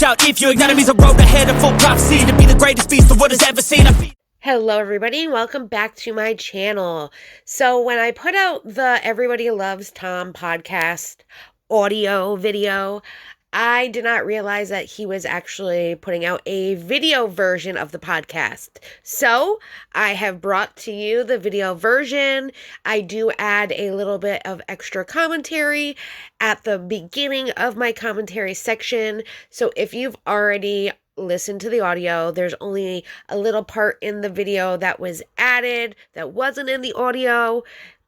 watch out if your enemy's a road ahead of full prophecy to be the greatest beast the world has ever seen. Hello everybody, welcome back to my channel. So when I put out the Everybody Loves Tom podcast audio video, I did not realize that he was actually putting out a video version of the podcast. So I have brought to you the video version. I do add a little bit of extra commentary at the beginning of my commentary section. So if you've already listened to the audio, there's only a little part in the video that was added that wasn't in the audio.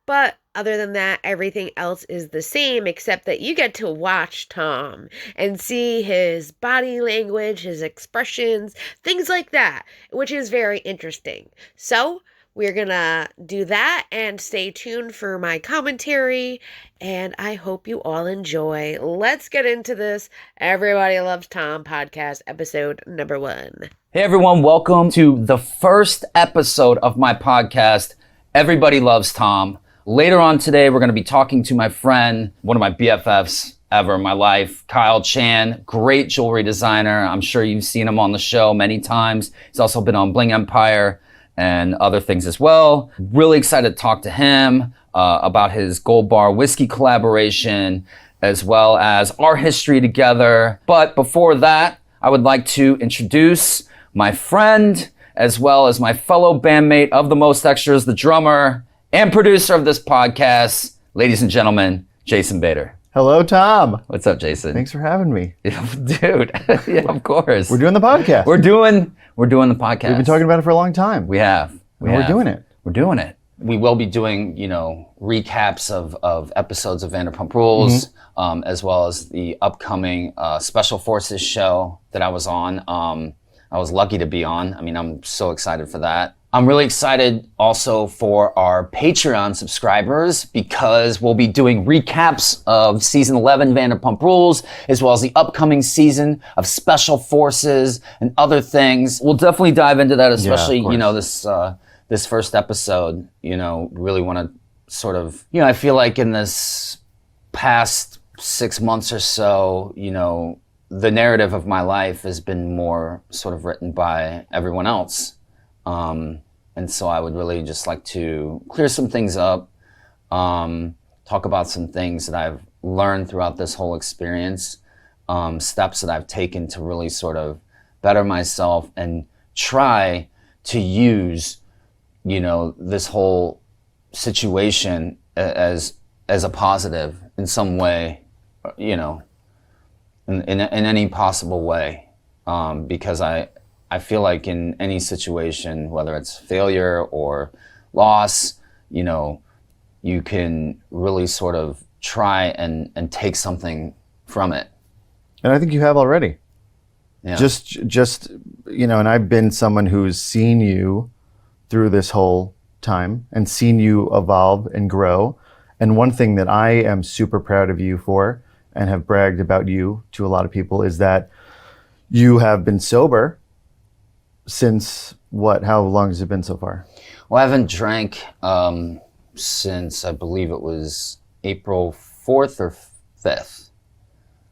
But other than that, everything else is the same, except that you get to watch Tom and see his body language, his expressions, things like that, which is very interesting. So we're gonna do that and stay tuned for my commentary, and I hope you all enjoy. Let's get into this Everybody Loves Tom podcast episode number 1. Hey everyone, welcome to the first episode of my podcast, Everybody Loves Tom. Later on today, we're going to be talking to my friend, one of my BFFs ever in my life, Kyle Chan, great jewelry designer. I'm sure you've seen him on the show many times. He's also been on Bling Empire and other things as well. Really excited to talk to him about his Gold Bar whiskey collaboration, as well as our history together. But before that, I would like to introduce my friend, as well as my fellow bandmate of The Most Extras, the drummer and producer of this podcast, ladies and gentlemen, Jason Bader. Hello, Tom. What's up, Jason? Thanks for having me. Dude, yeah, of course. We're doing the podcast. We're doing the podcast. We've been talking about it for a long time. We have. We're doing it. We're doing it. We will be doing, recaps of episodes of Vanderpump Rules, as well as the upcoming Special Forces show that I was on. I was lucky to be on. I mean, I'm so excited for that. I'm really excited also for our Patreon subscribers because we'll be doing recaps of season 11 Vanderpump Rules, as well as the upcoming season of Special Forces and other things. We'll definitely dive into that, especially, this first episode, really want to sort of, I feel like in this past 6 months or so, the narrative of my life has been more sort of written by everyone else. And so I would really just like to clear some things up, talk about some things that I've learned throughout this whole experience, steps that I've taken to really sort of better myself and try to use, this whole situation as a positive in some way, in any possible way, because I feel like in any situation, whether it's failure or loss, you can really sort of try and take something from it. And I think you have already. Yeah. Just and I've been someone who's seen you through this whole time and seen you evolve and grow. And one thing that I am super proud of you for and have bragged about you to a lot of people is that you have been sober since what? How long has it been so far? Well, I haven't drank since I believe it was April 4th or 5th.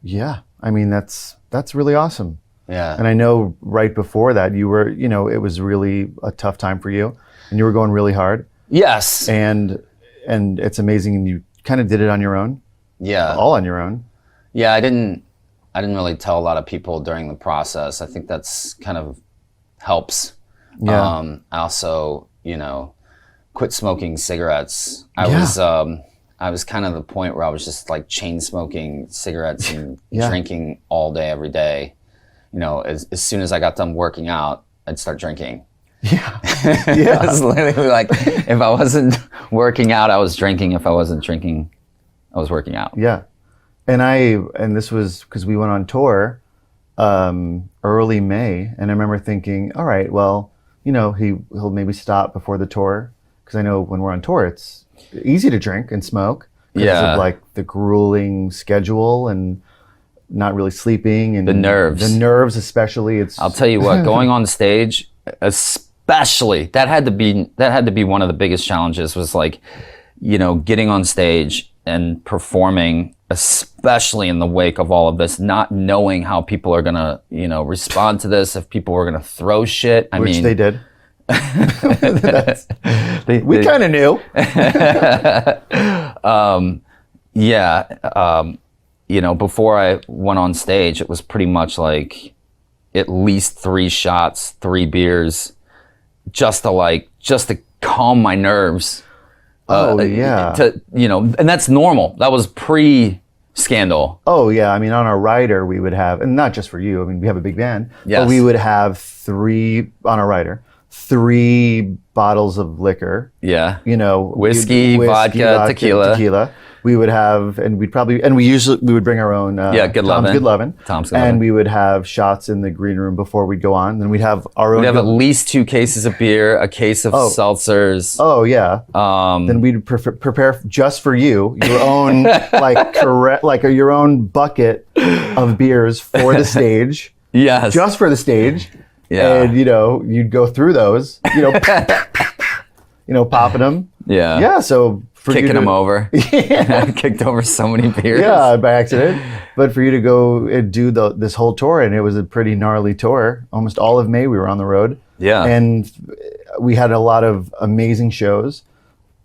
Yeah, I mean that's really awesome. Yeah. And I know right before that you were, it was really a tough time for you, and you were going really hard. Yes. And it's amazing, and you kind of did it on your own. Yeah. All on your own. Yeah, I didn't really tell a lot of people during the process. I think that's kind of helps. Yeah. I also, quit smoking cigarettes. I was kind of the point where I was just like chain smoking cigarettes and drinking all day, every day. As soon as I got done working out, I'd start drinking. Yeah. Yeah. It was literally like, if I wasn't working out, I was drinking. If I wasn't drinking, I was working out. Yeah. And this was because we went on tour early May, and I remember thinking, all right, well, he'll maybe stop before the tour, because I know when we're on tour, it's easy to drink and smoke because of like the grueling schedule and not really sleeping and the nerves especially. I'll tell you what, going on stage, especially that had to be one of the biggest challenges, was like, getting on stage and performing, especially in the wake of all of this, not knowing how people are gonna, respond to this, if people were gonna throw shit. Which they did. We kind of knew. Before I went on stage, it was pretty much like at least 3 shots, 3 beers, just to calm my nerves. And that's normal. That was pre-Scandal. Oh yeah, I mean, on our rider we would have, and not just for you. I mean, we have a big band, yes. But we would have 3 on our rider, 3 bottles of liquor. Yeah. Whiskey, vodka, tequila. We would have, and we would bring our own. Good Lovin'. And we would have shots in the green room before we'd go on. Then we'd have our own. We'd have at least 2 cases of beer, a case of seltzers. Oh yeah. Then we'd prepare just for you your own your own bucket of beers for the stage. Yes. Just for the stage. Yeah. And you'd go through those. Popping them. Yeah. Yeah. So. Kicking them over. Yeah. I kicked over so many beers. Yeah, by accident. But for you to go and do this whole tour, and it was a pretty gnarly tour. Almost all of May we were on the road. Yeah. And we had a lot of amazing shows,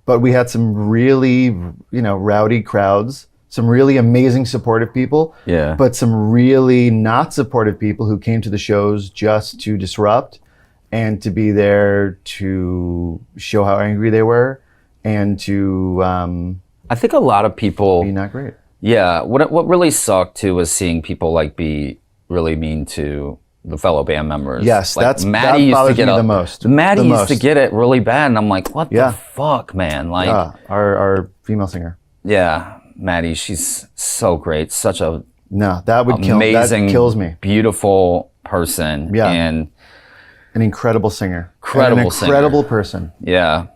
but we had some really, rowdy crowds, some really amazing supportive people. Yeah. But some really not supportive people who came to the shows just to disrupt and to be there to show how angry they were. And to I think a lot of people be not great. Yeah, what really sucked too was seeing people be really mean to the fellow band members. Yes, that bothers me the most. Maddie used to get it really bad, and I'm like, what the fuck, man? Our female singer. Yeah, Maddie, she's so great, such a that kills me. Beautiful person, and an incredible singer, incredible person. Yeah.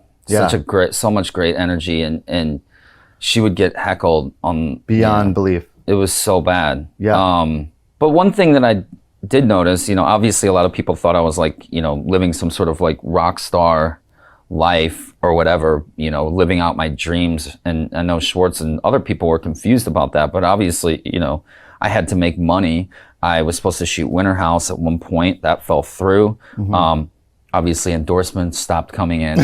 So much great energy, and she would get heckled on beyond belief. It was so bad. Yeah. But one thing that I did notice, obviously a lot of people thought I was living some sort of rock star life or whatever, living out my dreams. And I know Schwartz and other people were confused about that, but obviously, I had to make money. I was supposed to shoot Winter House at one point. That fell through. Mm-hmm. Obviously, endorsements stopped coming in.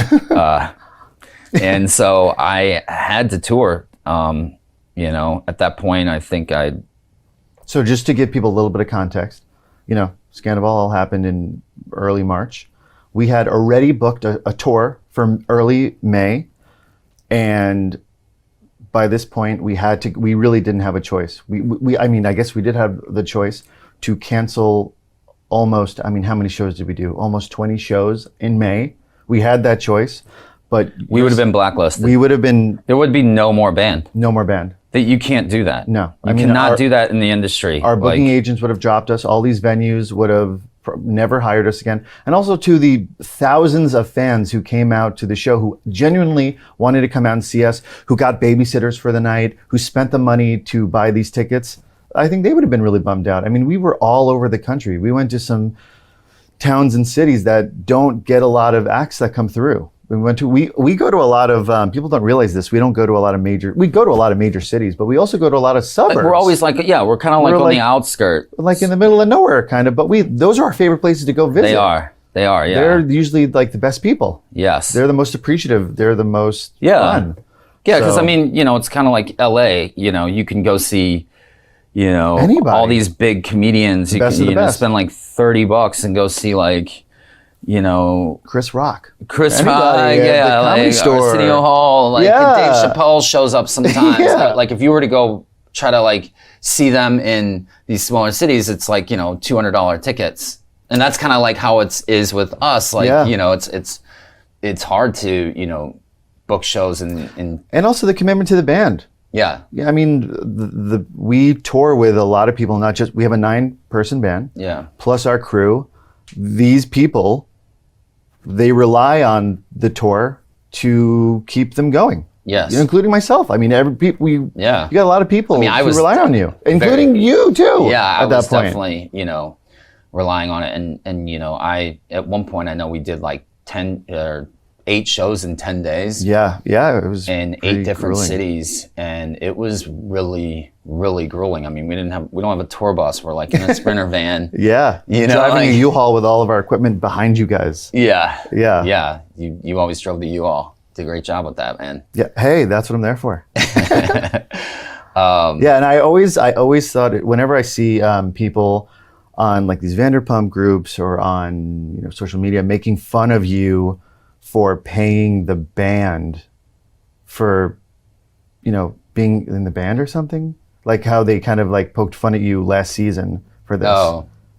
And so I had to tour. At that point, I think So just to give people a little bit of context, Scandoval all happened in early March. We had already booked a tour from early May. And by this point, we really didn't have a choice. I guess we did have the choice to cancel almost, how many shows did we do? Almost 20 shows in May. We had that choice, but we would have been blacklisted. There would be no more band. No more band. That you can't do that. No. You cannot do that in the industry. Our booking agents would have dropped us. All these venues would have never hired us again. And also to the thousands of fans who came out to the show, who genuinely wanted to come out and see us, who got babysitters for the night, who spent the money to buy these tickets. I think they would have been really bummed out. We were all over the country. We went to some towns and cities that don't get a lot of acts that come through. We go to a lot of, people don't realize this, we go to a lot of major cities, but we also go to a lot of suburbs. We're always we're kind of on the outskirts. In the middle of nowhere, kind of, but those are our favorite places to go visit. They are, yeah. They're usually the best people. Yes. They're the most appreciative. They're the most fun. Yeah, because it's kind of like LA, you can go see, anybody. All these big comedians. You can spend $30 and go see Chris Rock. The Comedy Store. Arsenio Hall. Dave Chappelle shows up sometimes. But if you were to go try to see them in these smaller cities, it's $200 tickets. And that's kind of how it is with us. It's hard to, book shows and also the commitment to the band. Yeah. We tour with a lot of people, not just, we have a 9-person band. Yeah. Plus our crew. These people, they rely on the tour to keep them going. Yes. Including myself. You got a lot of people who rely on you, including you too. Yeah, I was definitely, relying on it. And I, at one point, I know we did 10 or 8 shows in 10 days. Yeah, it was in 8 different grueling. cities, and it was really, really grueling. I mean, we don't have a tour bus. We're like in a Sprinter van. Yeah, you know, driving like, a U-Haul with all of our equipment behind you guys. Yeah. You always drove the U-Haul. Did a great job with that, man. Yeah, hey, that's what I'm there for. And I always thought whenever I see people on like these Vanderpump groups or on social media making fun of you for paying the band for being in the band or something, like how they kind of like poked fun at you last season for this.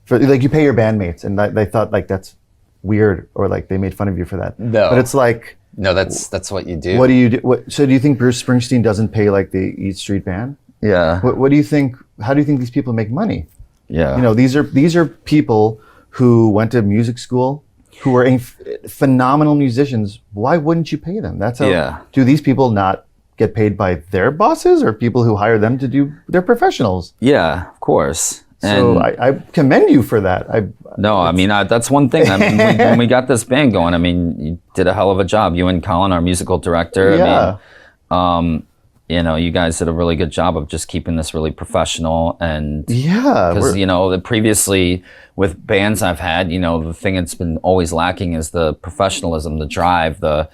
For like you pay your bandmates, and they thought like that's weird, or like they made fun of you for that. No, but it's like that's what you do. What do you do? So do you think Bruce Springsteen doesn't pay like the Eat Street Band? Yeah. What do you think? How do you think these people make money? Yeah. These are people who went to music school, who are phenomenal musicians. Why wouldn't you pay them? That's how. Yeah. Do these people not get paid by their bosses, or people who hire them to do? They're professionals. Yeah, of course. So I commend you for that. I mean, that's one thing. I mean, when we got this band going, I mean, you did a hell of a job. You and Colin, our musical director. Yeah. I mean, you guys did a really good job of just keeping this really professional. And because previously with bands I've had, the thing that's been always lacking is the professionalism, the drive, the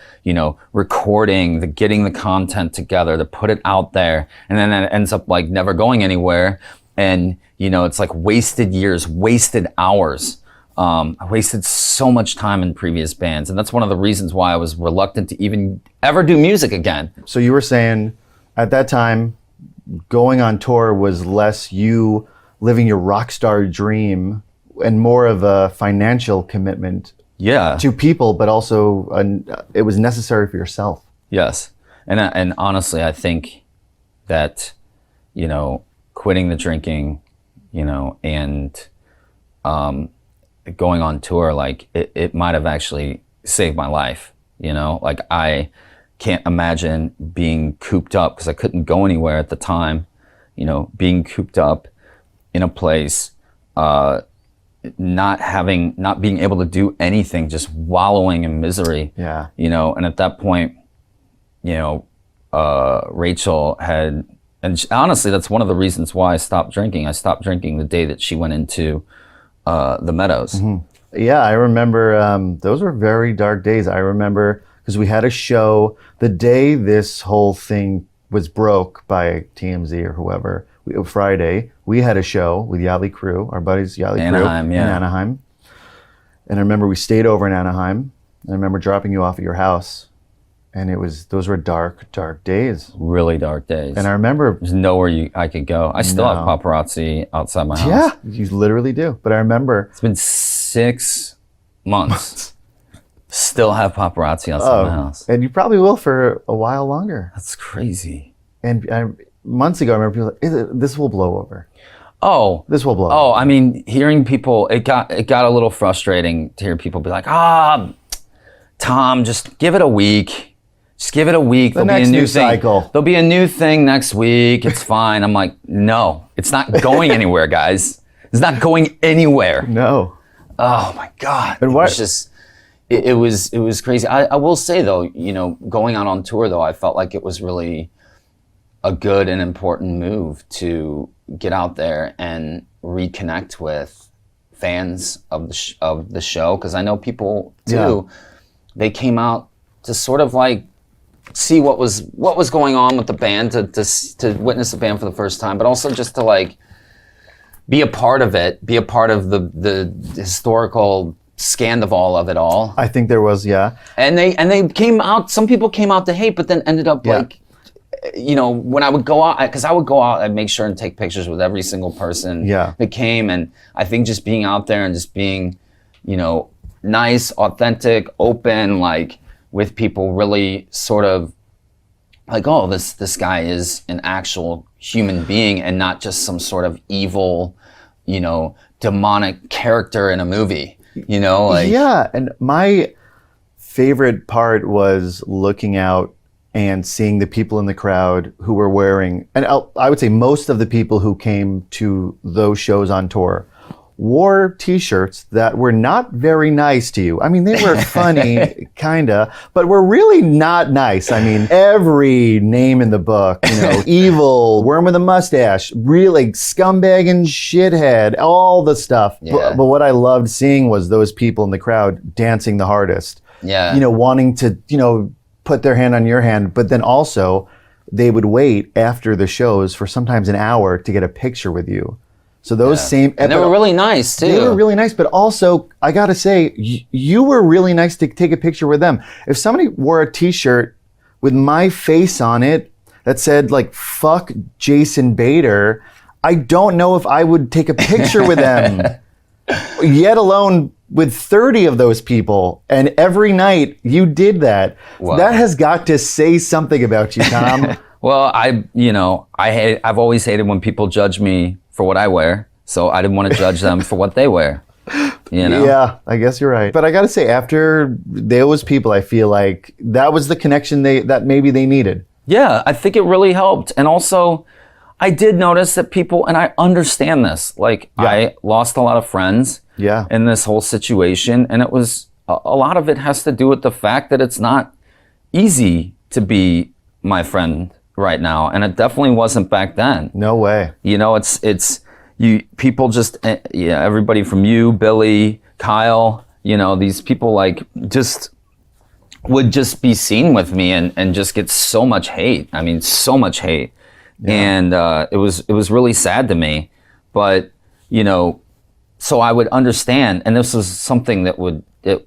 recording, the getting the content together to put it out there, and then it ends up like never going anywhere. And it's like wasted years, wasted hours. I wasted so much time in previous bands, and that's one of the reasons why I was reluctant to even ever do music again. So you were saying at that time, going on tour was less you living your rock star dream and more of a financial commitment to people, but also it was necessary for yourself. Yes. And honestly, I think that, quitting the drinking, and going on tour, like it might have actually saved my life. Like I can't imagine being cooped up, because I couldn't go anywhere at the time, being cooped up in a place, not being able to do anything, just wallowing in misery. Yeah. And at that point, Rachel had, and honestly, that's one of the reasons why I stopped drinking. I stopped drinking the day that she went into the Meadows. Mm-hmm. Yeah, I remember those were very dark days. I remember because we had a show the day this whole thing was broke by TMZ or whoever. Friday, we had a show with Yali Crew, our buddies Yali Crew in Anaheim. And I remember we stayed over in Anaheim. I remember dropping you off at your house. And those were dark, dark days. Really dark days. And I remember there's nowhere I could go. I still have paparazzi outside my house. Yeah, you literally do. But I remember it's been 6 months. Still have paparazzi outside my house. And you probably will for a while longer. That's crazy. And months ago, I remember people like, this will blow over. Oh, this will blow over. Oh, I mean, hearing people, it got a little frustrating to hear people be like, Tom, just give it a week. Just give it a week. There'll be a new cycle. There'll be a new thing next week. It's fine. I'm like, no, it's not going anywhere, guys. It's not going anywhere. No. Oh my God. And it was just, it was crazy. I will say though, going out on tour though, I felt like it was really a good and important move to get out there and reconnect with fans of the show. Cause I know people too, they came out to sort of like, see what was going on with the band, to witness the band for the first time, but also just to like be a part of it, be a part of the historical Scandoval of it all. I think there was, and they came out. Some people came out to hate, but then ended up like, when I would go out, because I would go out and make sure and take pictures with every single person that came, and I think just being out there and just being, nice, authentic, open, like, with people really sort of like, oh, this guy is an actual human being and not just some sort of evil, demonic character in a movie, like. Yeah, and my favorite part was looking out and seeing the people in the crowd who were wearing, and I would say most of the people who came to those shows on tour wore t-shirts that were not very nice to you. I mean, they were funny, kinda, but were really not nice. I mean, every name in the book, evil, worm with a mustache, really scumbag and shithead, all the stuff. Yeah. But what I loved seeing was those people in the crowd dancing the hardest. Yeah. Wanting to, put their hand on your hand, but then also they would wait after the shows for sometimes an hour to get a picture with you. So those same... And they were really nice, too. They were really nice, but also, I gotta say, you were really nice to take a picture with them. If somebody wore a t-shirt with my face on it that said, like, fuck Jason Bader, I don't know if I would take a picture with them, yet alone with 30 of those people. And every night you did that. Wow. That has got to say something about you, Tom. Well, I've always hated when people judge me for what I wear, so I didn't want to judge them for what they wear. Yeah, I guess you're right. But I gotta say, after those people, I feel like that was the connection that maybe they needed. Yeah, I think it really helped. And also, I did notice that people, and I understand this, I lost a lot of friends in this whole situation, and it was, a lot of it has to do with the fact that it's not easy to be my friend right now, and it definitely wasn't back then. No way. It's people just, everybody from you, Billy, Kyle, these people would just be seen with me and just get so much hate. I mean, so much hate. Yeah. And it was really sad to me, but so I would understand, and this was something that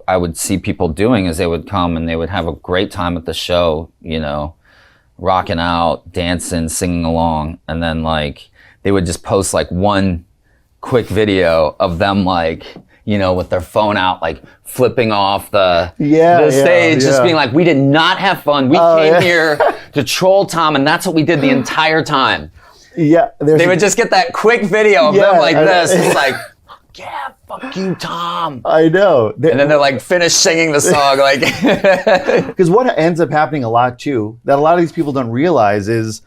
I would see people doing, is they would come and they would have a great time at the show, rocking out, dancing, singing along, and then they would just post one quick video of them with their phone out, flipping off the stage, just being like, we did not have fun. We came here to troll Tom, and that's what we did the entire time. Yeah. They would just get that quick video of them this. It's like, yeah, fuck you, Tom. I know. And then they're finished singing the song. Because what ends up happening a lot too, that a lot of these people don't realize is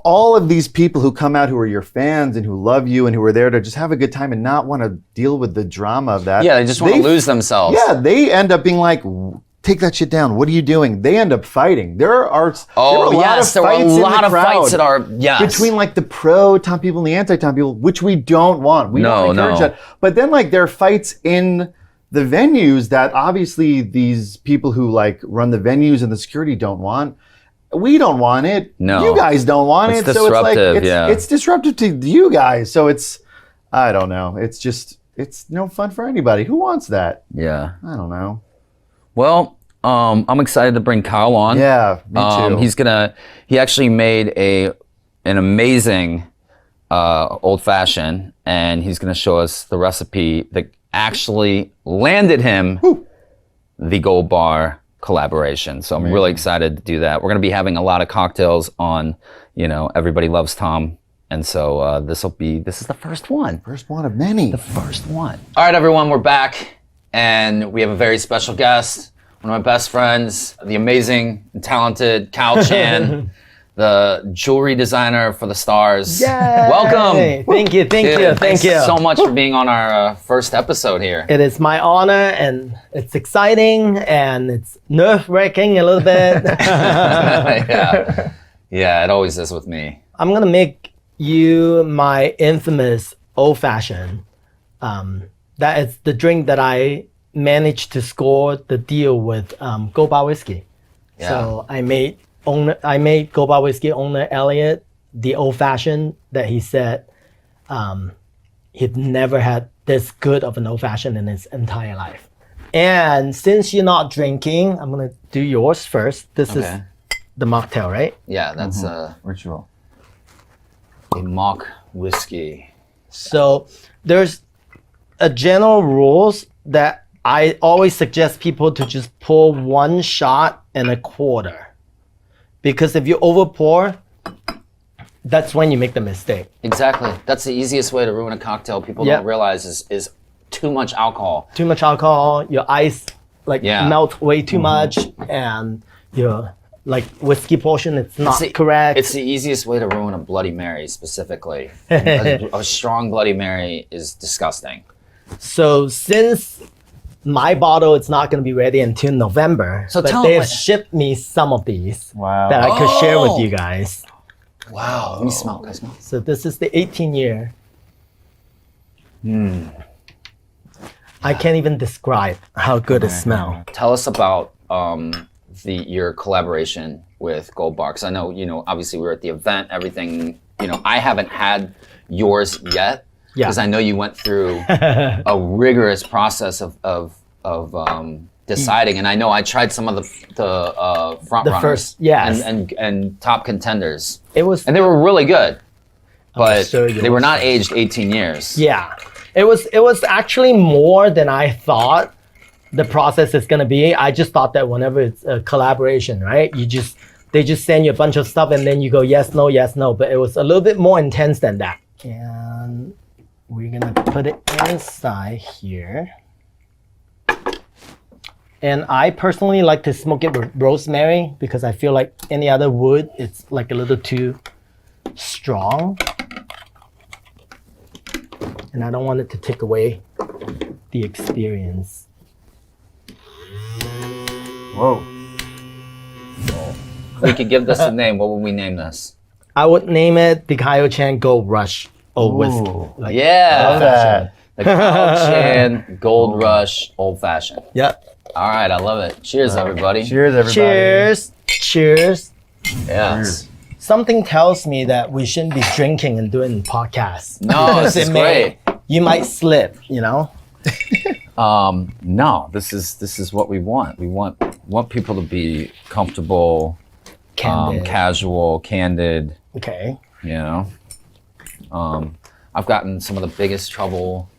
all of these people who come out who are your fans and who love you and who are there to just have a good time and not want to deal with the drama of that. Yeah, they just want to lose themselves. Yeah, they end up being like, take that shit down. What are you doing? They end up fighting. There were a lot of fights between the pro Tom people and the anti Tom people, which we don't want. We don't encourage that. But then there are fights in the venues that obviously these people who run the venues and the security don't want. We don't want it. No. You guys don't want it. Disruptive, so it's disruptive to you guys. So I don't know. It's no fun for anybody. Who wants that? Yeah. I don't know. Well, I'm excited to bring Kyle on. Yeah, me too. He actually made an amazing old fashioned, and he's gonna show us the recipe that actually landed him the Gold Bar collaboration. So I'm really excited to do that. We're going to be having a lot of cocktails on, Everybody Loves Tom. And so this is the first one. First one of many. The first one. All right, everyone, we're back. And we have a very special guest, one of my best friends, the amazing and talented Kyle Chan, the jewelry designer for the stars. Yay! Welcome. Thank you. Thank you so much for being on our first episode here. It is my honor, and it's exciting, and it's nerve-wracking a little bit. Yeah, it always is with me. I'm going to make you my infamous old-fashioned. That is the drink that I managed to score the deal with Gold Bar Whiskey. Yeah. So I made Gold Bar Whiskey owner Elliot the old-fashioned that he said he'd never had this good of an old-fashioned in his entire life. And since you're not drinking, I'm going to do yours first. This is the mocktail, right? Yeah, that's ritual. A mock whiskey. So there's a general rules that I always suggest people to just pour 1 shot and a quarter. Because if you over pour, that's when you make the mistake. Exactly. That's the easiest way to ruin a cocktail. People don't realize is too much alcohol. Too much alcohol, your ice melts way too much, and your like whiskey portion, it's not It's correct. It's the easiest way to ruin a Bloody Mary specifically. a strong Bloody Mary is disgusting. So since my bottle it's not going to be ready until November, So but tell they them have what- shipped me some of these Wow. that I could share with Oh! you guys. Wow. Let me smell. Can I smell? So this is the 18-year. I can't even describe how good it smells. Tell us about your collaboration with Gold Bar. 'Cause I know, obviously we were at the event, everything, I haven't had yours yet. Yeah. Because I know you went through a rigorous process of deciding, and I know I tried some of the front The runners, first- yes. and top contenders, It was and they were really good, but show you they were what's not aged 18 years. Yeah, it was actually more than I thought the process is gonna be. I just thought that whenever it's a collaboration, right? They just send you a bunch of stuff and then you go yes, no, yes, no. But it was a little bit more intense than that. And we're gonna put it inside here. And I personally like to smoke it with rosemary because I feel like any other wood, it's like a little too strong. And I don't want it to take away the experience. Whoa. If we could give this a name, what would we name this? I would name it the Kyle Chan Gold Rush Old Whiskey. Ooh. Like, Yeah, Love that. the Kyle Chan Gold Rush Old Fashioned. yeah. All right, I love it. Cheers, everybody. Cheers, everybody. Cheers. Cheers. Yes. Something tells me that we shouldn't be drinking and doing podcasts. No, Because this is it may- great. You might slip, No, this is what we want. We want people to be comfortable, Candid. casual, candid. Okay. I've gotten some of the biggest trouble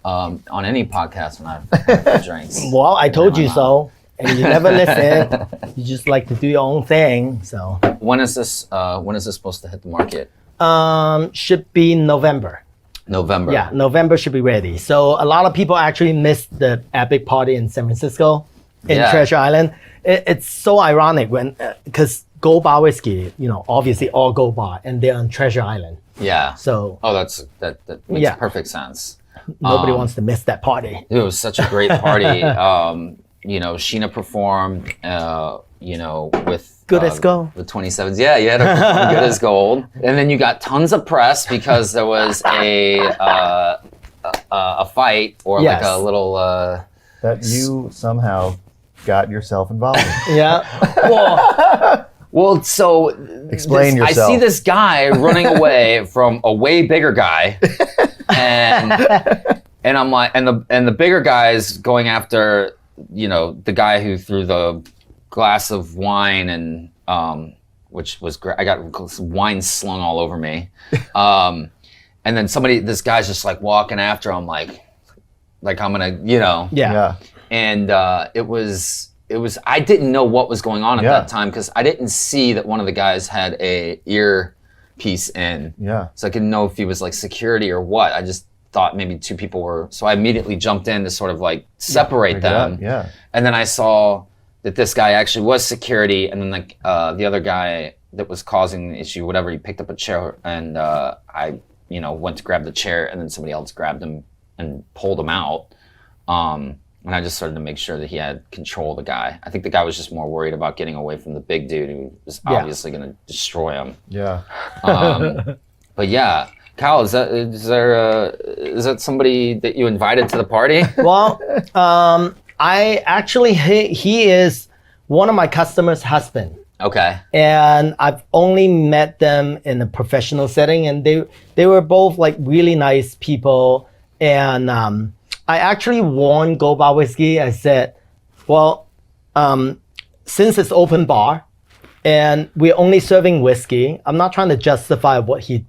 on any podcast when I've had drinks. Well, I told you not. so. And you never listen. You just like to do your own thing. So When is this supposed to hit the market? should be November. November. Yeah, November should be ready. So a lot of people actually missed the epic party in San Francisco, in Yeah. Treasure Island. It's so ironic when, because Gold Bar Whiskey, obviously all Gold Bar, and they're on Treasure Island. Yeah. So Oh, that makes Yeah. perfect sense. nobody wants to miss that party. It was such a great party. Sheena performed, with Good as gold. The 27s. Yeah, you had to perform good as gold. And then you got tons of press because there was a fight or Yes. like a little. That you somehow got yourself involved in. Yeah. Well, so Explain I yourself. see this guy running away from a way bigger guy, and I'm like, and the bigger guy's going after the guy who threw the glass of wine and which was great. I got wine slung all over me, and then this guy's just like walking after him like I'm gonna Yeah. and it was I didn't know what was going on at Yeah. that time because I didn't see that one of the guys had a earpiece in. Yeah. So I didn't know if he was like security or what. I just thought maybe two people were. So I immediately jumped in to sort of like separate them. Yeah. And then I saw that this guy actually was security, and then the other guy that was causing the issue, whatever, he picked up a chair, and I went to grab the chair, and then somebody else grabbed him and pulled him out. And I just started to make sure that he had control of the guy. I think the guy was just more worried about getting away from the big dude who was obviously going to destroy him. Yeah. But yeah, Kyle, is that somebody that you invited to the party? Well, I actually, he is one of my customers' husband. Okay. And I've only met them in a professional setting, and they were both like really nice people. And I actually warned Gold Bar Whiskey. I said, well, since it's open bar and we're only serving whiskey, I'm not trying to justify what he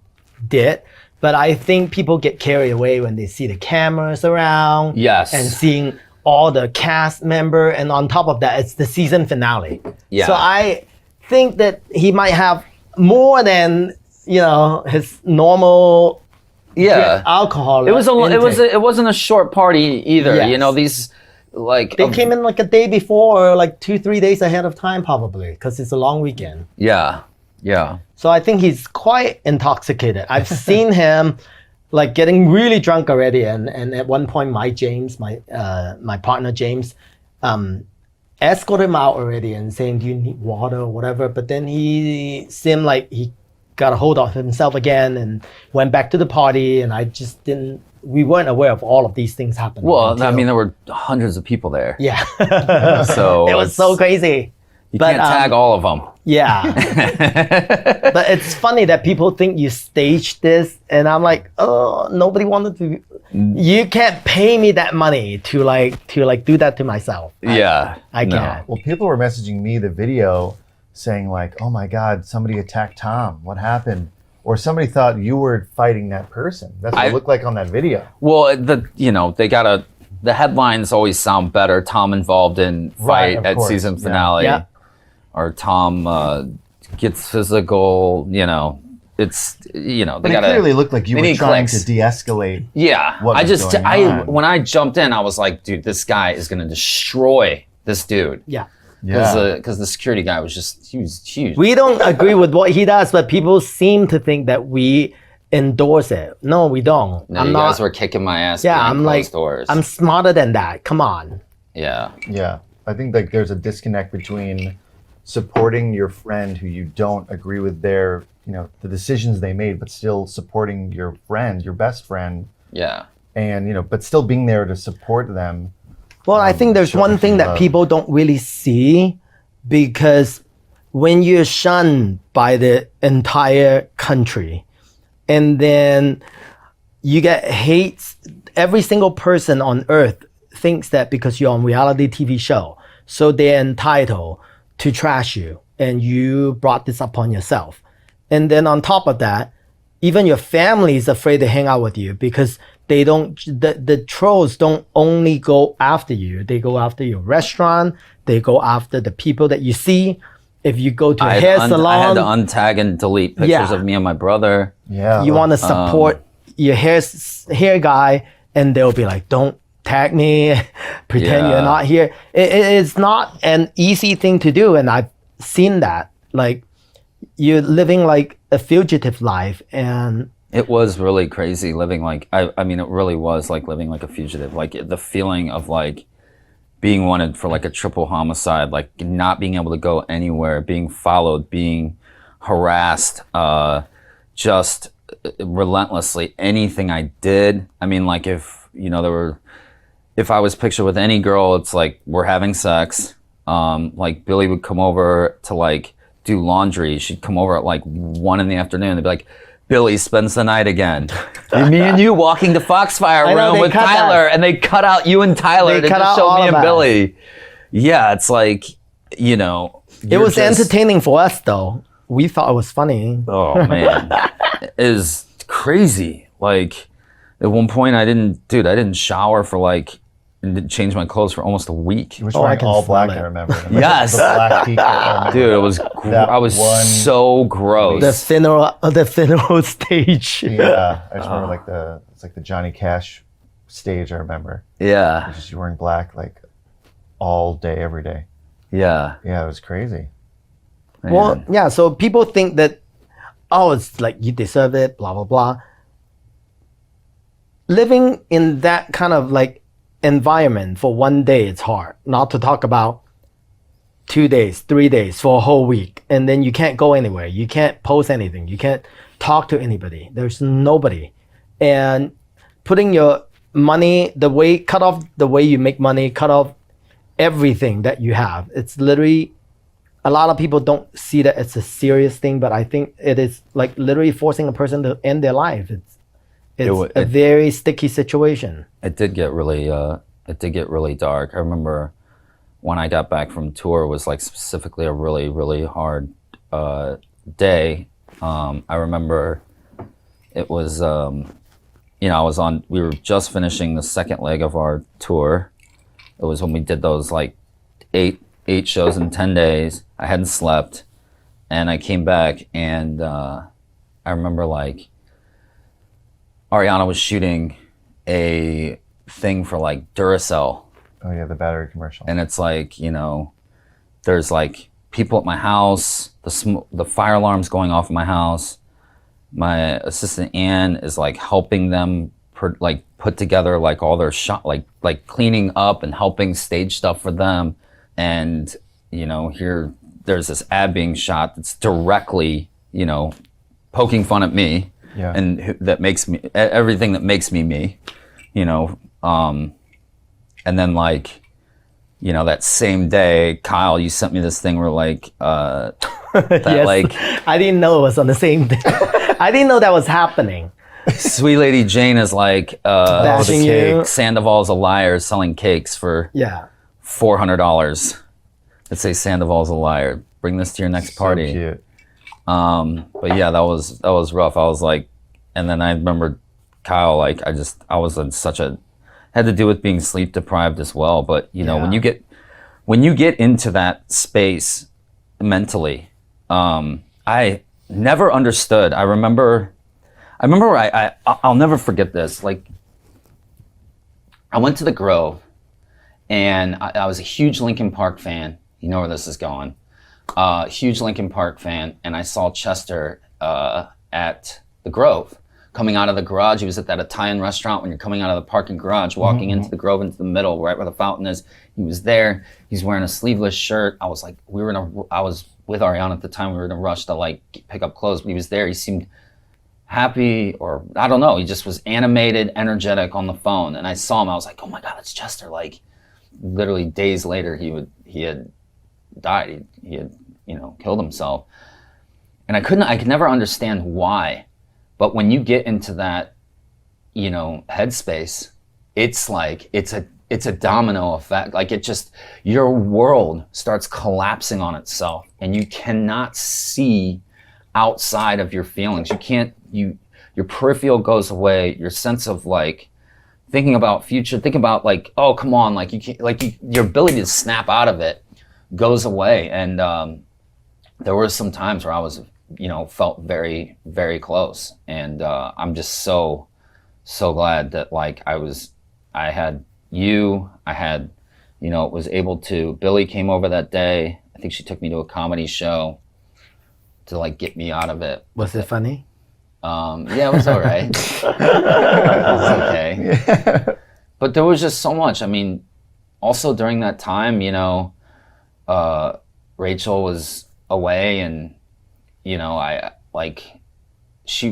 did, but I think people get carried away when they see the cameras around. Yes. And seeing all the cast member, and on top of that, it's the season finale. Yeah. So I think that he might have more than his normal Yeah. alcohol. It wasn't a short party either. Yes. like They came in like a day before, or like 2-3 days ahead of time, probably, because it's a long weekend. Yeah. So I think he's quite intoxicated. I've seen him like getting really drunk already, and at one point, my partner James, escorted him out already and saying, "Do you need water or whatever?" But then he seemed like he got a hold of himself again and went back to the party, and I just didn't. We weren't aware of all of these things happening. Well, I mean, there were hundreds of people there. Yeah. So it was so crazy. You can't tag all of them. Yeah. But it's funny that people think you staged this, and I'm like, oh, nobody wanted to. You can't pay me that money to do that to myself. I can't. Well, people were messaging me the video saying like, oh my God, somebody attacked Tom. What happened? Or somebody thought you were fighting that person. That's what it looked like on that video. Well, the headlines always sound better. Tom involved in fight at season finale. Yeah. Or Tom gets physical, it's, they But it clearly looked like you were trying to de-escalate. Yeah. What was going on. When I jumped in, I was like, dude, this guy is going to destroy this dude. Yeah. Because the security guy was just, he was huge. We don't agree with what he does, but people seem to think that we endorse it. No, we don't. No, you guys were kicking my ass. Yeah, I'm like, doors. I'm smarter than that. Come on. Yeah. Yeah. I think like there's a disconnect between supporting your friend who you don't agree with their, the decisions they made, but still supporting your friend, your best friend. Yeah. And, but still being there to support them. Well, I think there's one thing that people don't really see, because when you're shunned by the entire country and then you get hate, every single person on earth thinks that because you're on reality TV show, so they're entitled to trash you, and you brought this upon yourself. And then on top of that, even your family is afraid to hang out with you, because they don't, the trolls don't only go after you, they go after your restaurant, they go after the people that you see. If you go to a hair salon, I had to untag and delete pictures of me and my brother. Yeah. You want to support your hair guy, and they'll be like, don't tag me, pretend you're not here. It's not an easy thing to do, and I've seen that. Like, you're living like a fugitive life, and it was really crazy living like, I mean, it really was like living like a fugitive. Like the feeling of like being wanted for like a triple homicide, like not being able to go anywhere, being followed, being harassed, just relentlessly. Anything I did, I mean, like if I was pictured with any girl, it's like we're having sex. Like Billy would come over to like do laundry. She'd come over at like 1 PM. They'd be like, Billy spends the night again. Me and you walking the Foxfire room with Tyler, and they cut out you and Tyler to just show me and Billy. Yeah, it's like, it was entertaining for us though. We thought it was funny. Oh man, it is crazy. Like at one point I didn't shower for like, and didn't change my clothes for almost a week. He was wearing all black, I remember. Yes. The black t-shirt, dude, it was, I was so gross. The funeral stage. Yeah, I just remember it's like the Johnny Cash stage, I remember. Yeah. Just you wearing black like all day, every day. Yeah. Yeah, it was crazy. Man. Well, yeah, so people think that, it's like you deserve it, blah, blah, blah. Living in that kind of like environment for one day, it's hard. Not to talk about 2 days, 3 days, for a whole week. And then you can't go anywhere. You can't post anything. You can't talk to anybody. There's nobody. And putting your money, cut off the way you make money, cut off everything that you have. It's literally, a lot of people don't see that it's a serious thing, but I think it is like literally forcing a person to end their life. It's a very sticky situation. It did get really dark. I remember when I got back from tour, it was like specifically a really, really hard day. I remember it was, we were just finishing the second leg of our tour. It was when we did those like eight shows in 10 days. I hadn't slept, and I came back, and I remember like Ariana was shooting a thing for like Duracell, Oh yeah, the battery commercial. And it's like, you know, there's like people at my house, the fire alarm's going off in my house. My assistant Ann is like helping them put together like all their shot, like cleaning up and helping stage stuff for them. And, you know, there's this ad being shot that's directly, you know, poking fun at me. Yeah. And that makes me, everything that makes me, you know. And then like, you know, that same day, Kyle, you sent me this thing where like, that yes. like. I didn't know it was on the same day. I didn't know that was happening. Sweet Lady Jane is like, Bashing you. Sandoval's a liar selling cakes for $400. Let's say Sandoval's a liar. Bring this to your next party. So cute. But yeah, that was rough. I was like, and then I remember Kyle, like I was in had to do with being sleep deprived as well. But you know, when you get into that space mentally, I never understood. I remember I'll never forget this. Like, I went to the Grove, and I was a huge Linkin Park fan. You know where this is going. Huge Linkin Park fan, and I saw Chester at the Grove. Coming out of the garage, he was at that Italian restaurant when you're coming out of the parking garage, walking into the Grove, into the middle, right where the fountain is. He was there. He's wearing a sleeveless shirt. I was like, I was with Ariana at the time. We were in a rush to like pick up clothes, but he was there. He seemed happy, or I don't know. He just was animated, energetic on the phone. And I saw him. I was like, oh my God, it's Chester. Like, literally days later, he had died. He had, you know, killed himself. And I could never understand why. But when you get into that, you know, headspace, it's like, it's a domino effect. Like, it just, your world starts collapsing on itself, and you cannot see outside of your feelings. You can't, your peripheral goes away. Your sense of like thinking about future, thinking about like, oh, come on. Like you can't, like your ability to snap out of it goes away. And there were some times where I was, you know, felt very, very close. And I'm just so glad that like I had, you know, was able to, Billy came over that day. I think she took me to a comedy show to like get me out of it. Was it funny? Yeah, it was all right. It was okay. Yeah. But there was just so much. I mean, also during that time, you know, Rachel was away, and, you know, she,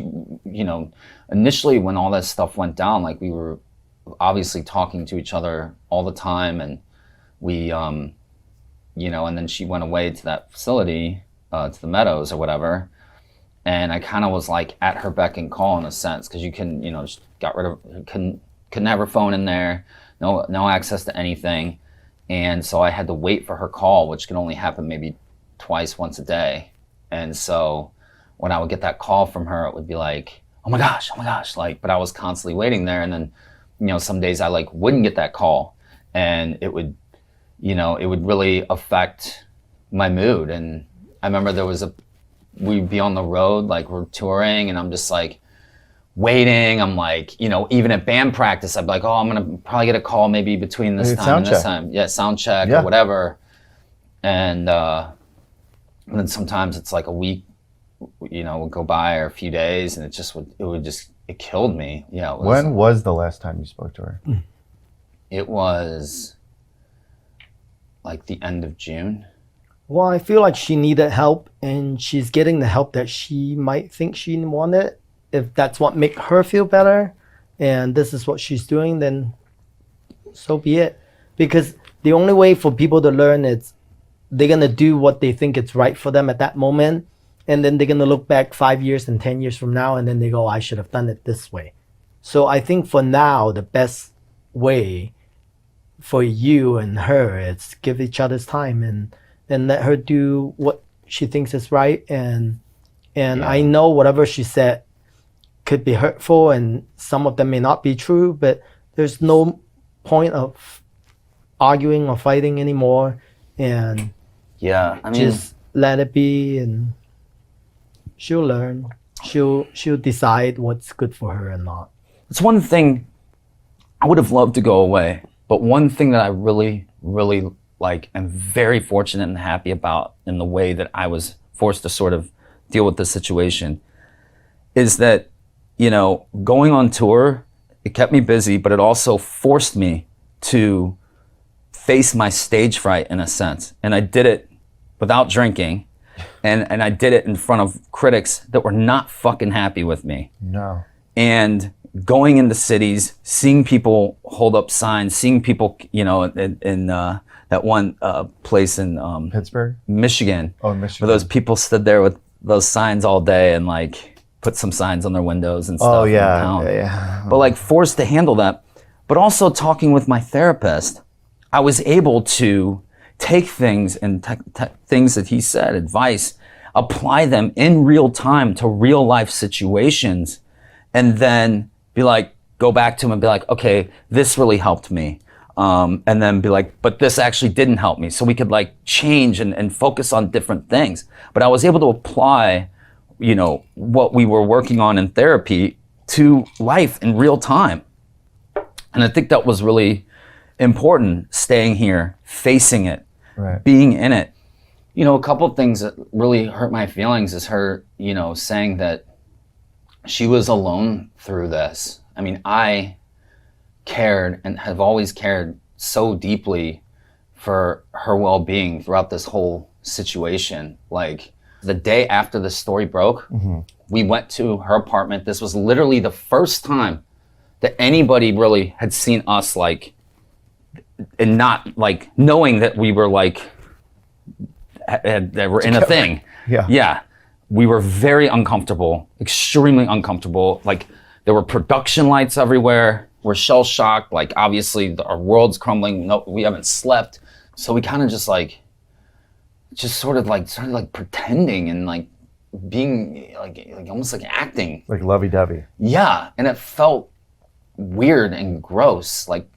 you know, initially when all that stuff went down, like we were obviously talking to each other all the time, and we, you know, and then she went away to that facility, to the Meadows or whatever. And I kind of was like at her beck and call in a sense, because you can, you know, just got rid of, couldn't have her phone in there, no access to anything. And so I had to wait for her call, which can only happen maybe once a day. And so when I would get that call from her, it would be like, oh my gosh, like, but I was constantly waiting there. And then, you know, some days I like wouldn't get that call, and it would, you know, it would really affect my mood. And I remember we'd be on the road, like we're touring, and I'm just like waiting. I'm like, you know, even at band practice, I'd be like, oh, I'm going to probably get a call maybe between this time and this time. Yeah, sound check or whatever. And then sometimes it's like a week, you know, would go by, or a few days, and it killed me. Yeah. When was the last time you spoke to her? It was like the end of June. Well, I feel like she needed help, and she's getting the help that she might think she wanted. If that's what makes her feel better, and this is what she's doing, then so be it. Because the only way for people to learn is they're going to do what they think is right for them at that moment. And then they're going to look back 5 years and 10 years from now, and then they go, I should have done it this way. So I think for now, the best way for you and her is give each other's time, and let her do what she thinks is right. And I know whatever she said could be hurtful, and some of them may not be true, but there's no point of arguing or fighting anymore. And yeah, I mean, just let it be, and she'll learn. She'll decide what's good for her and not. it's one thing. I would have loved to go away But one thing that I really, really like, am very fortunate and happy about in the way that I was forced to sort of deal with this situation is that, you know, going on tour, it kept me busy, but it also forced me to face my stage fright in a sense. And I did it without drinking. And I did it in front of critics that were not fucking happy with me. No. And going into cities, seeing people hold up signs, seeing people, you know, in that one place in Pittsburgh? Michigan. Oh, Michigan. Where those people stood there with those signs all day and like put some signs on their windows and stuff. Oh, in yeah. town. Yeah. But like forced to handle that. But also talking with my therapist, I was able to take things and things that he said, advice, apply them in real time to real life situations, and then be like, go back to him and be like, okay, this really helped me. And then be like, but this actually didn't help me. So we could like change and focus on different things. But I was able to apply, you know, what we were working on in therapy to life in real time. And I think that was really important, staying here, facing it, Right. being in it. You know, a couple of things that really hurt my feelings is her, you know, saying that she was alone through this. I mean, I cared and have always cared so deeply for her well-being throughout this whole situation. Like the day after the story broke, we went to her apartment. This was literally the first time that anybody really had seen us like, and not like knowing that we were like, that we're in a thing. Yeah. Yeah. We were very uncomfortable, extremely uncomfortable. Like there were production lights everywhere. We're shell shocked. Like obviously our world's crumbling. No, we haven't slept. So we kind of just started pretending and like being like almost like acting. Like lovey-dovey. Yeah. And it felt weird and gross. Like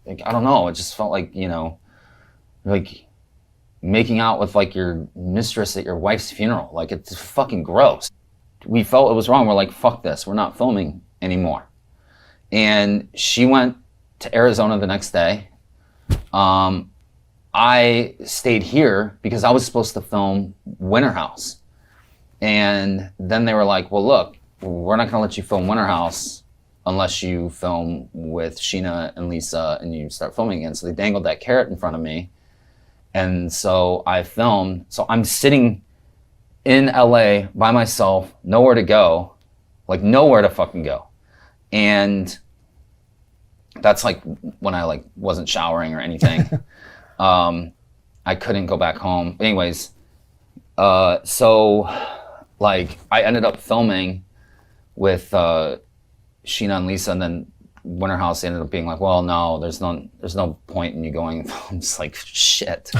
I don't know. It just felt like, you know, like making out with like your mistress at your wife's funeral. Like it's fucking gross. We felt it was wrong. We're like, fuck this. We're not filming anymore. And she went to Arizona the next day. I stayed here because I was supposed to film Winter House. And then they were like, well, look, we're not gonna let you film Winter House unless you film with Sheena and Lisa and you start filming again. So they dangled that carrot in front of me. And so I filmed. So I'm sitting in LA by myself, nowhere to go, like nowhere to fucking go. And that's like when I like wasn't showering or anything. I couldn't go back home. Anyways, so like I ended up filming with Sheena and Lisa, and then Winter House ended up being like, well, no, there's no point in you going. I'm just like, shit.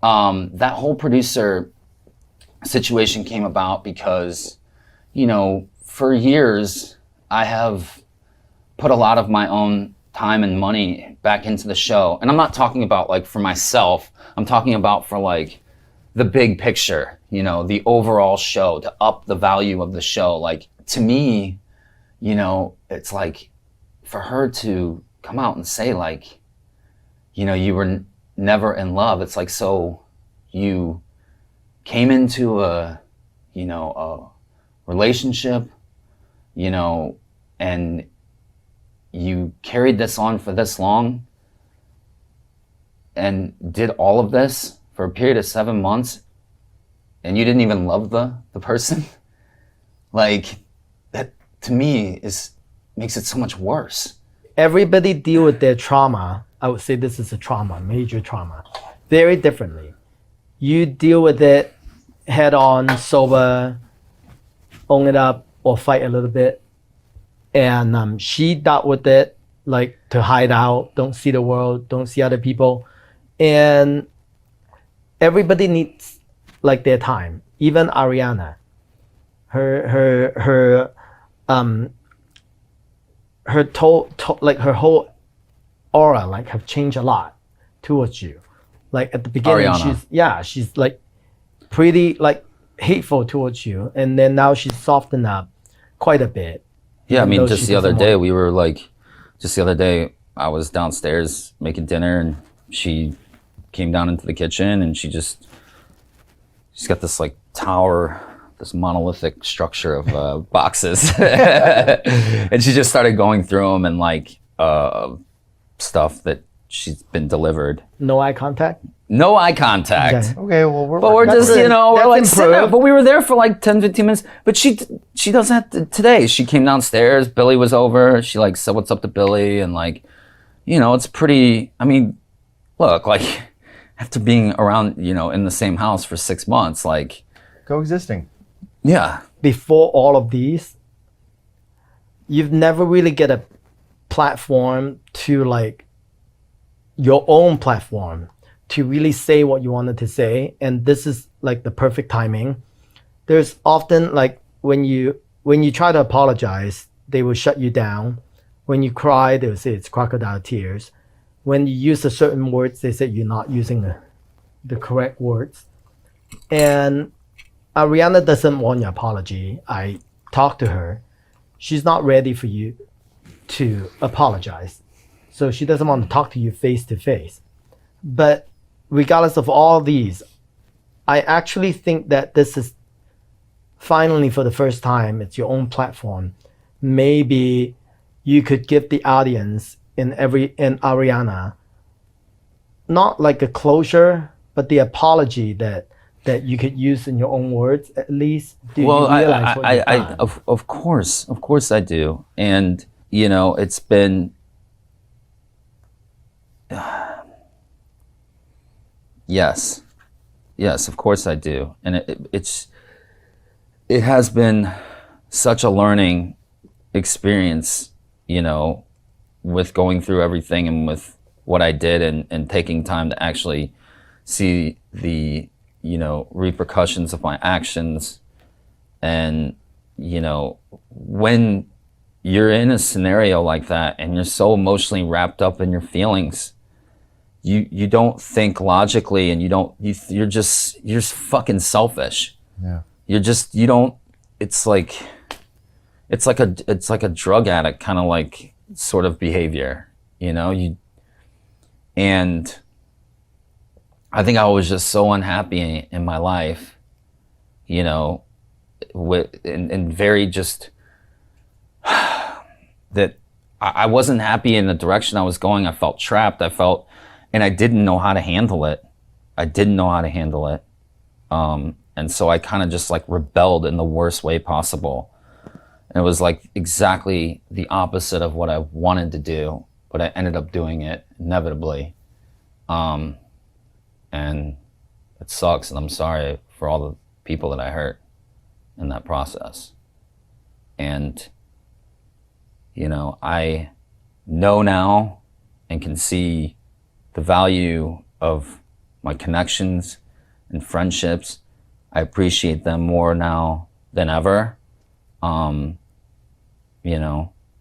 That whole producer situation came about because, you know, for years I have put a lot of my own time and money back into the show. And I'm not talking about like for myself, I'm talking about for like the big picture, you know, the overall show, to up the value of the show. Like to me, you know, it's like for her to come out and say like, you know, you were never in love. It's like, so you came into a, you know, a relationship, you know, and you carried this on for this long and did all of this for a period of 7 months and you didn't even love the person. Like that to me makes it so much worse. Everybody deal with their trauma. I would say this is a trauma, major trauma, very differently. You deal with it head on, sober, own it up, or fight a little bit. And she dealt with it like to hide out, don't see the world, don't see other people. And everybody needs like their time. Even Ariana, her whole aura like have changed a lot towards you. Like at the beginning, Ariana. she's like pretty like hateful towards you, and then now she's softened up quite a bit. Yeah, I mean, Though just she the other doesn't day, want- we were like, I was downstairs making dinner, and she came down into the kitchen, and she's got this like tower, this monolithic structure of boxes, and she just started going through them and like stuff that she's been delivered. No eye contact? No eye contact. Okay, well, we're just, good. we're like That's sitting there, improved. but we were there for like 10, 15 minutes. But she does that today. She came downstairs, Billy was over, she like said what's up to Billy, and like, it's pretty, I mean, look, like after being around, in the same house for 6 months, like. Coexisting. Yeah. Before all of these, you've never really get a platform to like your own platform to really say what you wanted to say, and this is like the perfect timing. There's often like when you try to apologize, they will shut you down. When you cry, they will say it's crocodile tears. When you use a certain words, they say you're not using the correct words. And Ariana doesn't want your apology. I talked to her. She's not ready for you to apologize. So she doesn't want to talk to you face to face. But regardless of all these, I actually think that this is finally for the first time, it's your own platform. Maybe you could give the audience in Ariana, not like a closure, but the apology that you could use in your own words at least. Do you realize what you've done? Of course I do. And, it's been, yes, of course I do. And it has been such a learning experience, with going through everything and with what I did and taking time to actually see the, repercussions of my actions. And, when you're in a scenario like that and you're so emotionally wrapped up in your feelings, you don't think logically, and you're just fucking selfish. Yeah. It's like a drug addict kind of like sort of behavior, and I think I was just so unhappy in my life, and very just that I wasn't happy in the direction I was going. I felt trapped. And I didn't know how to handle it. And so I kind of just like rebelled in the worst way possible. And it was like exactly the opposite of what I wanted to do, but I ended up doing it inevitably. And it sucks, and I'm sorry for all the people that I hurt in that process. And, I know now and can see the value of my connections and friendships. I appreciate them more now than ever.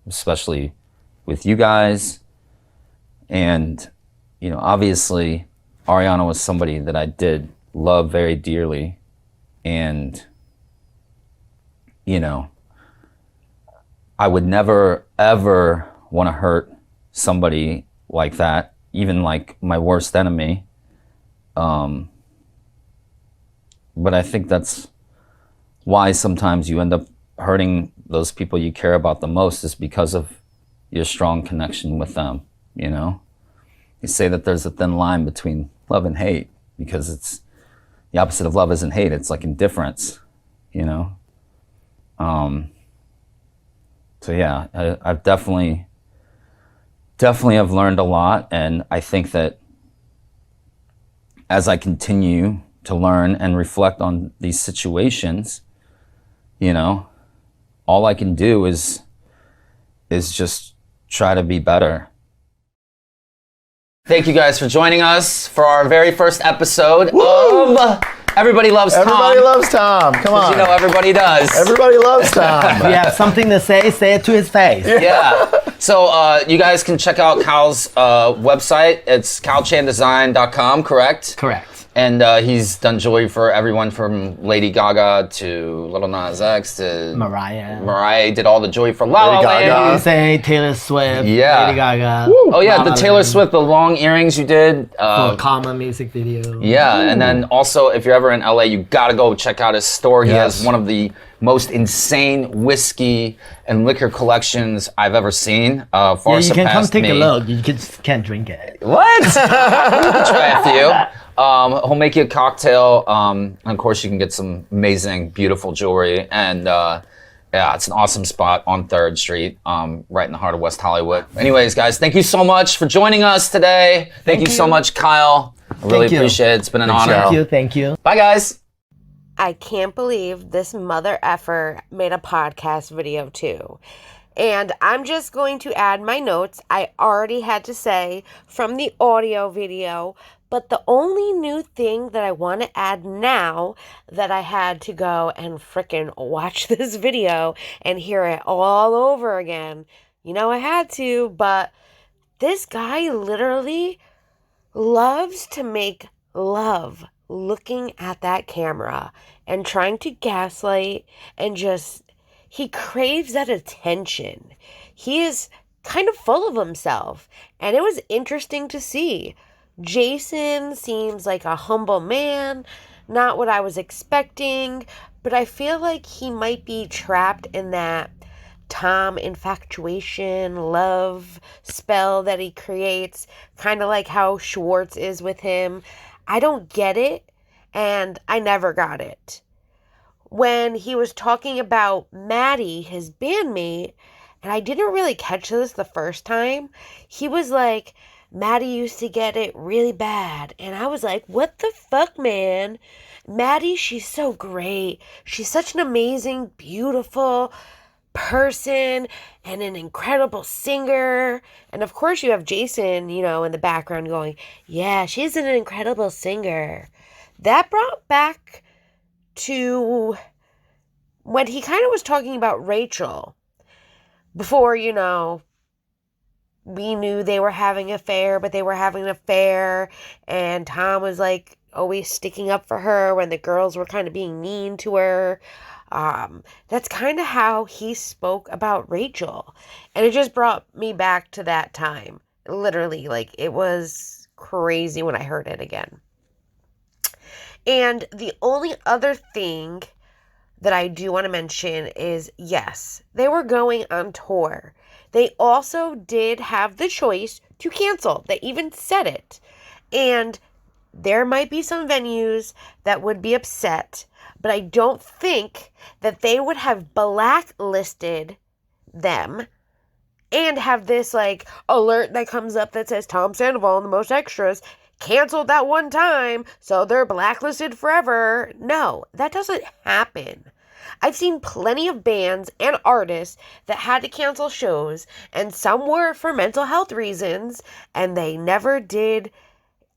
Especially with you guys. And, obviously Ariana was somebody that I did love very dearly. And, I would never, ever want to hurt somebody like that, even like my worst enemy. But I think that's why sometimes you end up hurting those people you care about the most, is because of your strong connection with them, You say that there's a thin line between love and hate, because it's the opposite of love isn't hate, it's like indifference, So yeah, I've definitely have learned a lot, and I think that as I continue to learn and reflect on these situations, all I can do is just try to be better. Thank you guys for joining us for our very first episode of Everybody Loves Tom. Everybody loves Tom. Come on. Everybody does. Everybody loves Tom. If you have something to say it to his face. Yeah. So you guys can check out Cal's website. It's calchandesign.com, correct? Correct. And he's done jewelry for everyone from Lady Gaga to Little Nas X to Mariah. Mariah did all the jewelry for La La Lady Gaga. Land. You say Taylor Swift, Yeah. Lady Gaga. Oh yeah, La the La Taylor Land, Swift, the long earrings you did. for a Karma music video. Yeah, and then also if you're ever in LA, you gotta go check out his store. He Yes. has one of the most insane whiskey and liquor collections I've ever seen. Far Yeah, you can come surpassed take me. a look. You just can't drink it. What? Try a few. He'll make you a cocktail. And of course, you can get some amazing, beautiful jewelry. And yeah, it's an awesome spot on 3rd Street, right in the heart of West Hollywood. Anyways, guys, thank you so much for joining us today. Thank you so much, Kyle. I really Thank you. appreciate it. It's been an honor. Thank you. Bye, guys. I can't believe this mother effer made a podcast video too. And I'm just going to add my notes I already had to say from the audio video, but the only new thing that I want to add now that I had to go and frickin' watch this video and hear it all over again. You know I had to, but this guy literally loves to make love looking at that camera and trying to gaslight and just, he craves that attention. He is kind of full of himself, and it was interesting to see. Jason seems like a humble man, not what I was expecting, but I feel like he might be trapped in that Tom infatuation, love spell that he creates, kind of like how Schwartz is with him. I don't get it, and I never got it. When he was talking about Maddie, his bandmate, and I didn't really catch this the first time, he was like, Maddie used to get it really bad. And I was like, what the fuck, man? Maddie, she's so great. She's such an amazing, beautiful person and an incredible singer. And of course you have Jason, you know, in the background going, yeah, she's an incredible singer. That brought back to when he kind of was talking about Rachel before, you know, we knew they were having an affair, but they were having an affair, and Tom was like always sticking up for her when the girls were kind of being mean to her. That's kind of how he spoke about Rachel, and it just brought me back to that time. Literally, like, it was crazy when I heard it again. And the only other thing that I do want to mention is, yes, they were going on tour. They also did have the choice to cancel. They even said it. And there might be some venues that would be upset, but I don't think that they would have blacklisted them and have this, like, alert that comes up that says Tom Sandoval and the Most Extras canceled that one time, so they're blacklisted forever. No, that doesn't happen. I've seen plenty of bands and artists that had to cancel shows, and some were for mental health reasons, and they never did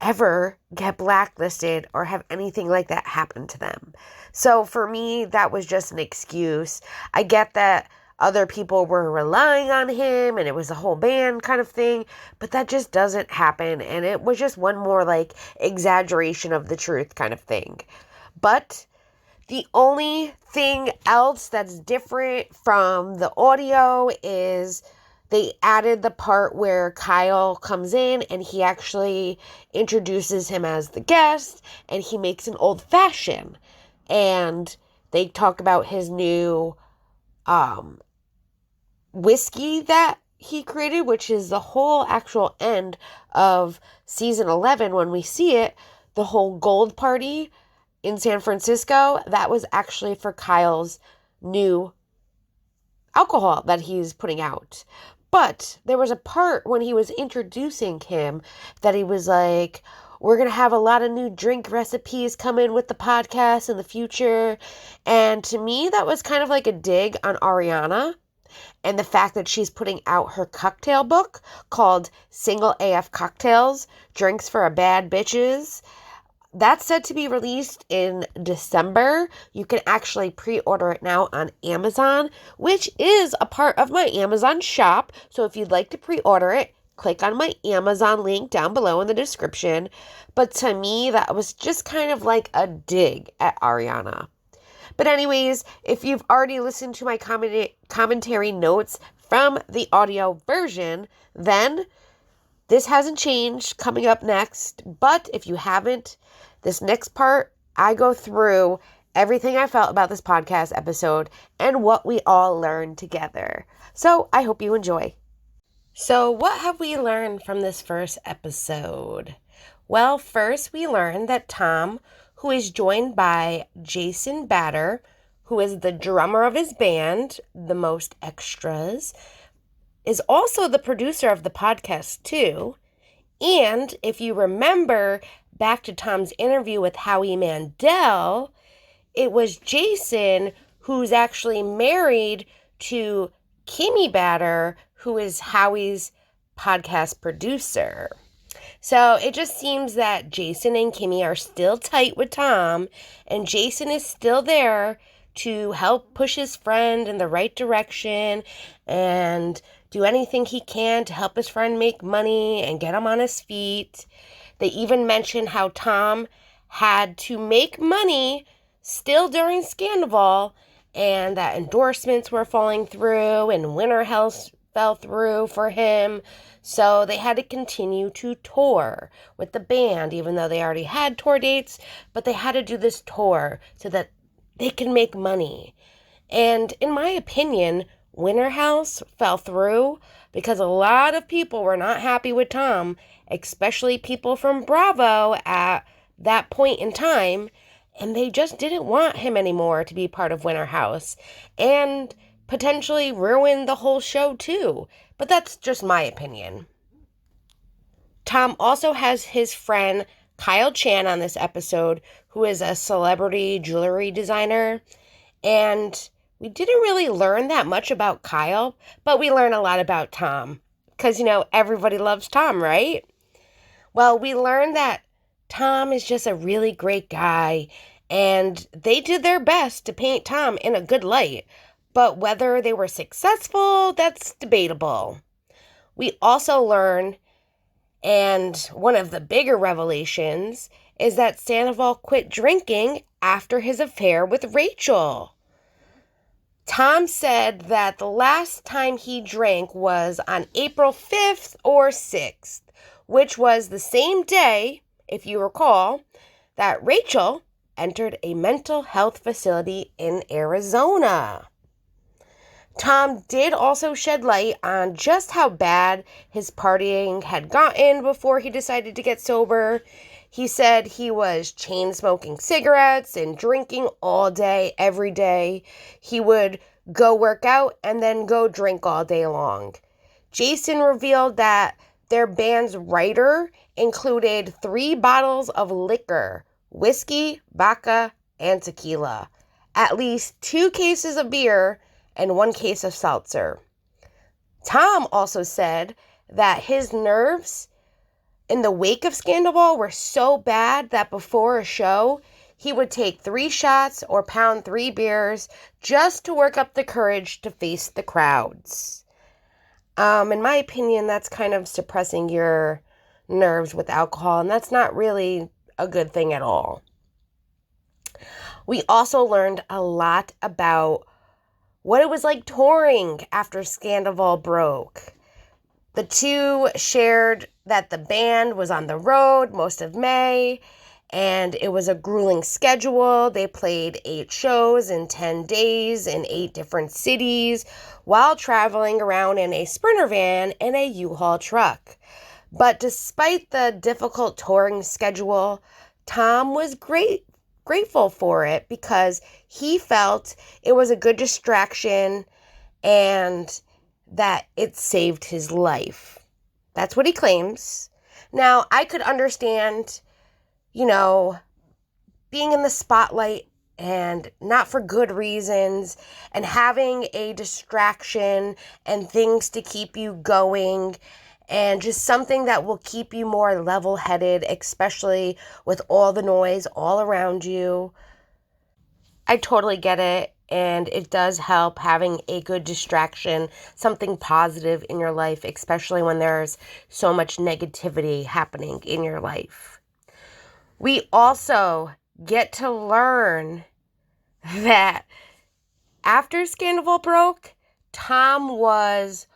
ever get blacklisted or have anything like that happen to them. So for me, that was just an excuse. I get that other people were relying on him and it was a whole band kind of thing, but that just doesn't happen, and it was just one more like exaggeration of the truth kind of thing. But the only thing else that's different from the audio is they added the part where Kyle comes in and he actually introduces him as the guest, and he makes an old fashioned, and they talk about his new whiskey that he created, which is the whole actual end of season 11 when we see it, the whole gold party in San Francisco. That was actually for Kyle's new alcohol that he's putting out. But there was a part when he was introducing him that he was like, we're going to have a lot of new drink recipes come in with the podcast in the future. And to me, that was kind of like a dig on Ariana and the fact that she's putting out her cocktail book called Single AF Cocktails, Drinks for a Bad Bitches. That's set to be released in December. You can actually pre-order it now on Amazon, which is a part of my Amazon shop. So if you'd like to pre-order it, click on my Amazon link down below in the description. But to me, that was just kind of like a dig at Ariana. But anyways, if you've already listened to my commentary notes from the audio version, then this hasn't changed coming up next. But if you haven't, this next part, I go through everything I felt about this podcast episode and what we all learned together. So I hope you enjoy. So what have we learned from this first episode? Well, first we learned that Tom, who is joined by Jason Batter, who is the drummer of his band, The Most Extras, is also the producer of the podcast too. And if you remember back to Tom's interview with Howie Mandel, it was Jason who's actually married to Kimmy Batter, who is Howie's podcast producer. So it just seems that Jason and Kimmy are still tight with Tom, and Jason is still there to help push his friend in the right direction and do anything he can to help his friend make money and get him on his feet. They even mention how Tom had to make money still during Scandoval, and that endorsements were falling through and Winter House fell through for him. So they had to continue to tour with the band, even though they already had tour dates, but they had to do this tour so that they can make money. And in my opinion, Winter House fell through because a lot of people were not happy with Tom, especially people from Bravo at that point in time, and they just didn't want him anymore to be part of Winter House and potentially ruin the whole show too. But that's just my opinion. Tom also has his friend Kyle Chan on this episode, who is a celebrity jewelry designer. And we didn't really learn that much about Kyle, but we learn a lot about Tom. Because, everybody loves Tom, right? Well, we learned that Tom is just a really great guy, and they did their best to paint Tom in a good light. But whether they were successful, that's debatable. We also learn, and one of the bigger revelations, is that Sandoval quit drinking after his affair with Rachel. Tom said that the last time he drank was on April 5th or 6th, which was the same day, if you recall, that Rachel entered a mental health facility in Arizona. Tom did also shed light on just how bad his partying had gotten before he decided to get sober. He said he was chain smoking cigarettes and drinking all day, every day. He would go work out and then go drink all day long. Jason revealed that their band's writer included 3 bottles of liquor, whiskey, vodka, and tequila, at least 2 cases of beer, and 1 case of seltzer. Tom also said that his nerves in the wake of Scandoval were so bad that before a show, he would take 3 shots or pound 3 beers just to work up the courage to face the crowds. In my opinion, that's kind of suppressing your nerves with alcohol, and that's not really a good thing at all. We also learned a lot about what it was like touring after Scandoval broke. The two shared that the band was on the road most of May, and it was a grueling schedule. They played 8 shows in 10 days in 8 different cities while traveling around in a Sprinter van and a U-Haul truck. But despite the difficult touring schedule, Tom was grateful for it because he felt it was a good distraction and that it saved his life. That's what he claims. Now, I could understand, being in the spotlight and not for good reasons and having a distraction and things to keep you going and just something that will keep you more level-headed, especially with all the noise all around you. I totally get it. and it does help having a good distraction, something positive in your life, especially when there's so much negativity happening in your life. We also get to learn that after Scandoval broke, Tom was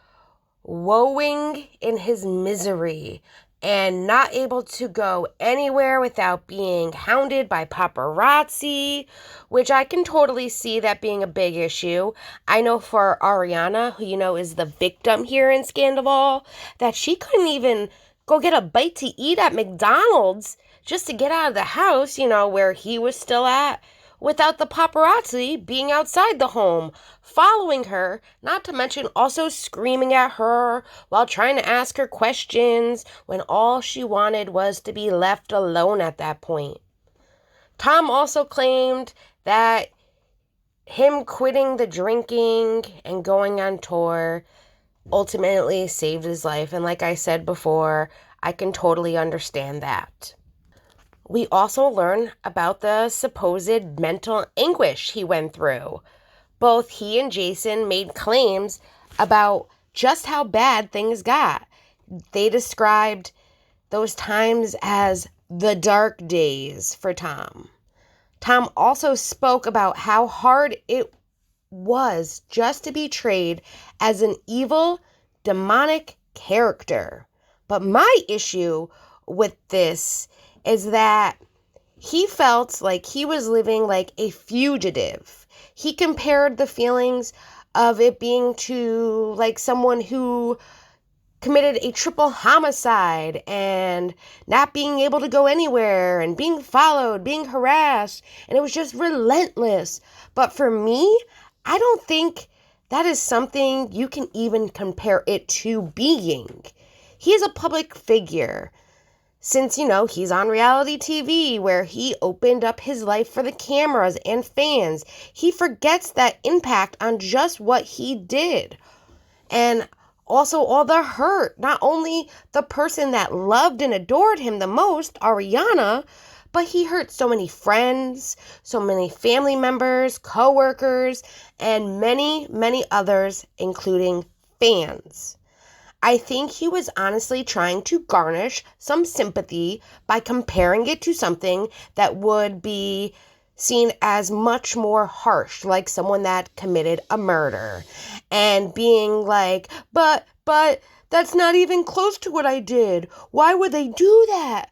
wallowing in his misery and not able to go anywhere without being hounded by paparazzi, which I can totally see that being a big issue. I know for Ariana, who is the victim here in Scandoval, that she couldn't even go get a bite to eat at McDonald's just to get out of the house, where he was still at, without the paparazzi being outside the home, following her, not to mention also screaming at her while trying to ask her questions when all she wanted was to be left alone at that point. Tom also claimed that him quitting the drinking and going on tour ultimately saved his life. And like I said before, I can totally understand that. We also learn about the supposed mental anguish he went through. Both he and Jason made claims about just how bad things got. They described those times as the dark days for Tom. Tom also spoke about how hard it was just to be portrayed as an evil, demonic character. But my issue with this is that he felt like he was living like a fugitive. He compared the feelings of it being to like someone who committed a triple homicide and not being able to go anywhere and being followed, being harassed, and it was just relentless. But for me, I don't think that is something you can even compare it to being. He is a public figure. Since, he's on reality TV where he opened up his life for the cameras and fans, he forgets that impact on just what he did. And also all the hurt, not only the person that loved and adored him the most, Ariana, but he hurt so many friends, so many family members, co-workers, and many, many others, including fans. I think he was honestly trying to garnish some sympathy by comparing it to something that would be seen as much more harsh, like someone that committed a murder, and being like, but that's not even close to what I did. Why would they do that?